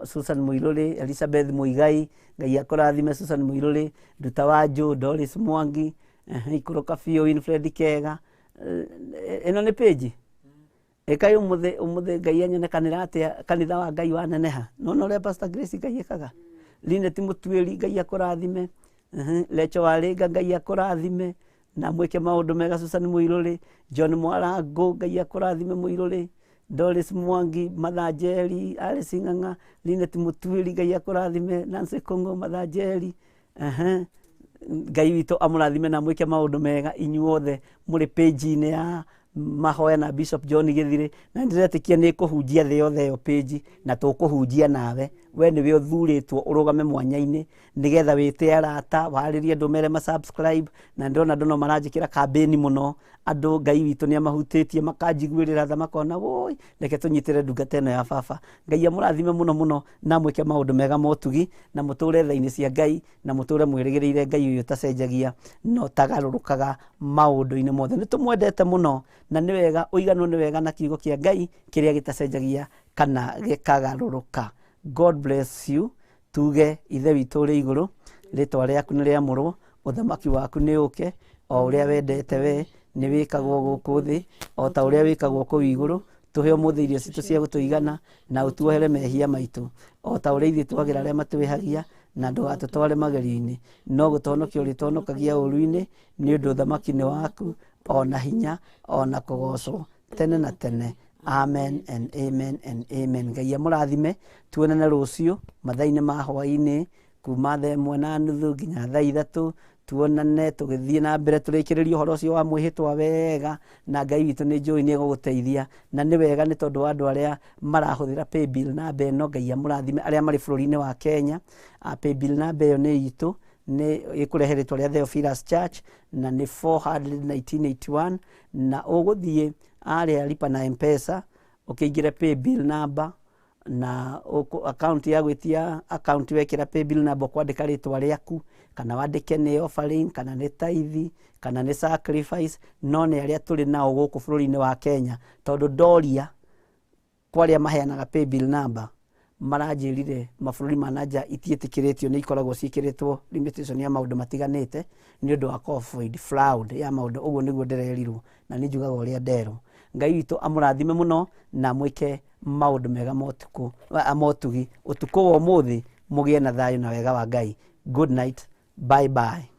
Susan Muiruri, Elizabeth Muigai, Ngai akũrathime Susan Muiruri, Nduta Wanjũ, Doris Mwangi, Ikũrũka biũ, Winfred Kega. Ĩno nĩ page. Ĩkai ũmũthĩ Ngai anyonekanĩra atĩa kanitha wa Ngai waneneha. Nona ũrĩa Pastor Grace Ngai ekaga. Linet Mũtuĩri, Ngai akũrathime. Lecho Walenga, Ngai akũrathime. Na mwĩke maũndũ mega Susan Muiruri, John Mwarangũ, Ngai akũrathime Muiruri. Doris Mwangi, Mathanjeri, Alice Ng'ang'a, Linet Mũtuĩri, Ngai akũrathime. Nancy Kũng'ũ, Mathanjeri. Ngai witũ amũrathime na mwĩke maũndũ mega inyuothe mũrĩ page-inĩ ya mahoya na Bishop John Gĩthirĩ, na ndĩretĩkia nĩ kũhunjia thĩ yothe ĩyo page, na tũkũhunjia nawe. We nĩwe ũthurĩtwo ũrũgame mwanya-inĩ nĩgetha wĩte arata warĩrie andũ mere subscribe, na ndĩrona andũ no maranjĩkĩra campaign mũno. Andũ Ngai witũ nĩ amahutĩtie makanjiguĩrĩra tha makona woi reke tũnyitĩre ndungata ĩno ya baba. Ngai amũrathime mũno mũno na mwĩke maũndũ mega motugi na mũtũre tha-inĩ cia Ngai na mũtũre mwĩrĩgĩrĩire Ngai ũyũ tacenjagia no tagarũrũkaga maũndũ-inĩ mothe. Nĩ tũmwendete mũno na nĩ wega ũiganwo nĩ wega na kiugo kĩa Ngai kĩrĩa gĩtacenjagia kana gĩkagarũrũka. God bless you. Tuge ithe witũ ũrĩ igũrũ, rĩtwa rĩaku nĩ rĩamũrwo, ũthamaki waku nĩ ũke, o ũrĩa wendete we nĩ wĩkagwo gũkũ thĩ, o ta ũrĩa wĩkagwo kũu igũrũ. Tũhe ũmũthĩ irio citũ cia gũtũigana na ũtuohere mehia maitũ, o ta ũrĩa ithuĩ twagĩra arĩa matwĩhagia, na ndũgatũtware magerio-inĩ, no gũtũhonokia ũrĩtũhonokagia ũũru-inĩ, nĩ ũndũ ũthamaki nĩ waku, ona hinya ona kũgocwo tene na tene. Amen and amen and amen. Ngai amũrathime, tuonane rũciũ mathaa-inĩ ma hwaĩ-inĩ kuma thaa 1:30 nginya thaa 3. Tuonane tũgĩthiĩ na mbere tũrĩkĩrĩrie ũhoro ũcio wa mwĩhĩtwa wega, na Ngai witũ nĩ njũĩ nĩ egũgũteithia, na nĩ wega nĩ tondũ wa andũ arĩa marahũthĩra paybill namba ĩno. Ngai amũrathime arĩa marĩ bũrũri-inĩ wa Kenya. Paybill namba ĩyo nĩ itũ, nĩ ĩkũrehe rĩtwa rĩa THEOPHILUS Church na nĩ 41981, na ũgũthiĩ arĩa lipa na M-Pesa ũkĩingĩre paybill number na account ya gwĩtia account wekĩra paybill number kwandĩka rĩtwa rĩaku, kana wandĩke nĩ offering kana nĩ tithe kana nĩ sacrifice. No nĩ arĩa tũrĩ nao gũkũ bũrũri-inĩ wa Kenya, tondũ ndoria kwa arĩa maheanaga paybill number maranjĩrire mabũrũri ma nanja itiĩtĩkĩrĩtio, nĩ ikoragwo ciĩkĩrĩtwo limitation ya maũndũ matiganĩte nĩ ũndũ wa COVID fraud ya maũndũ. Ũguo nĩguo ndĩrerirwo na nĩ njugaga ũrĩa nderwo. Ngai witũ amũrathime mũno na mwĩke maũndũ mega motugi. Ũtukũ wa ũmũthĩ mũgĩe na thayũ na wega wa Ngai. Good night. Bye bye.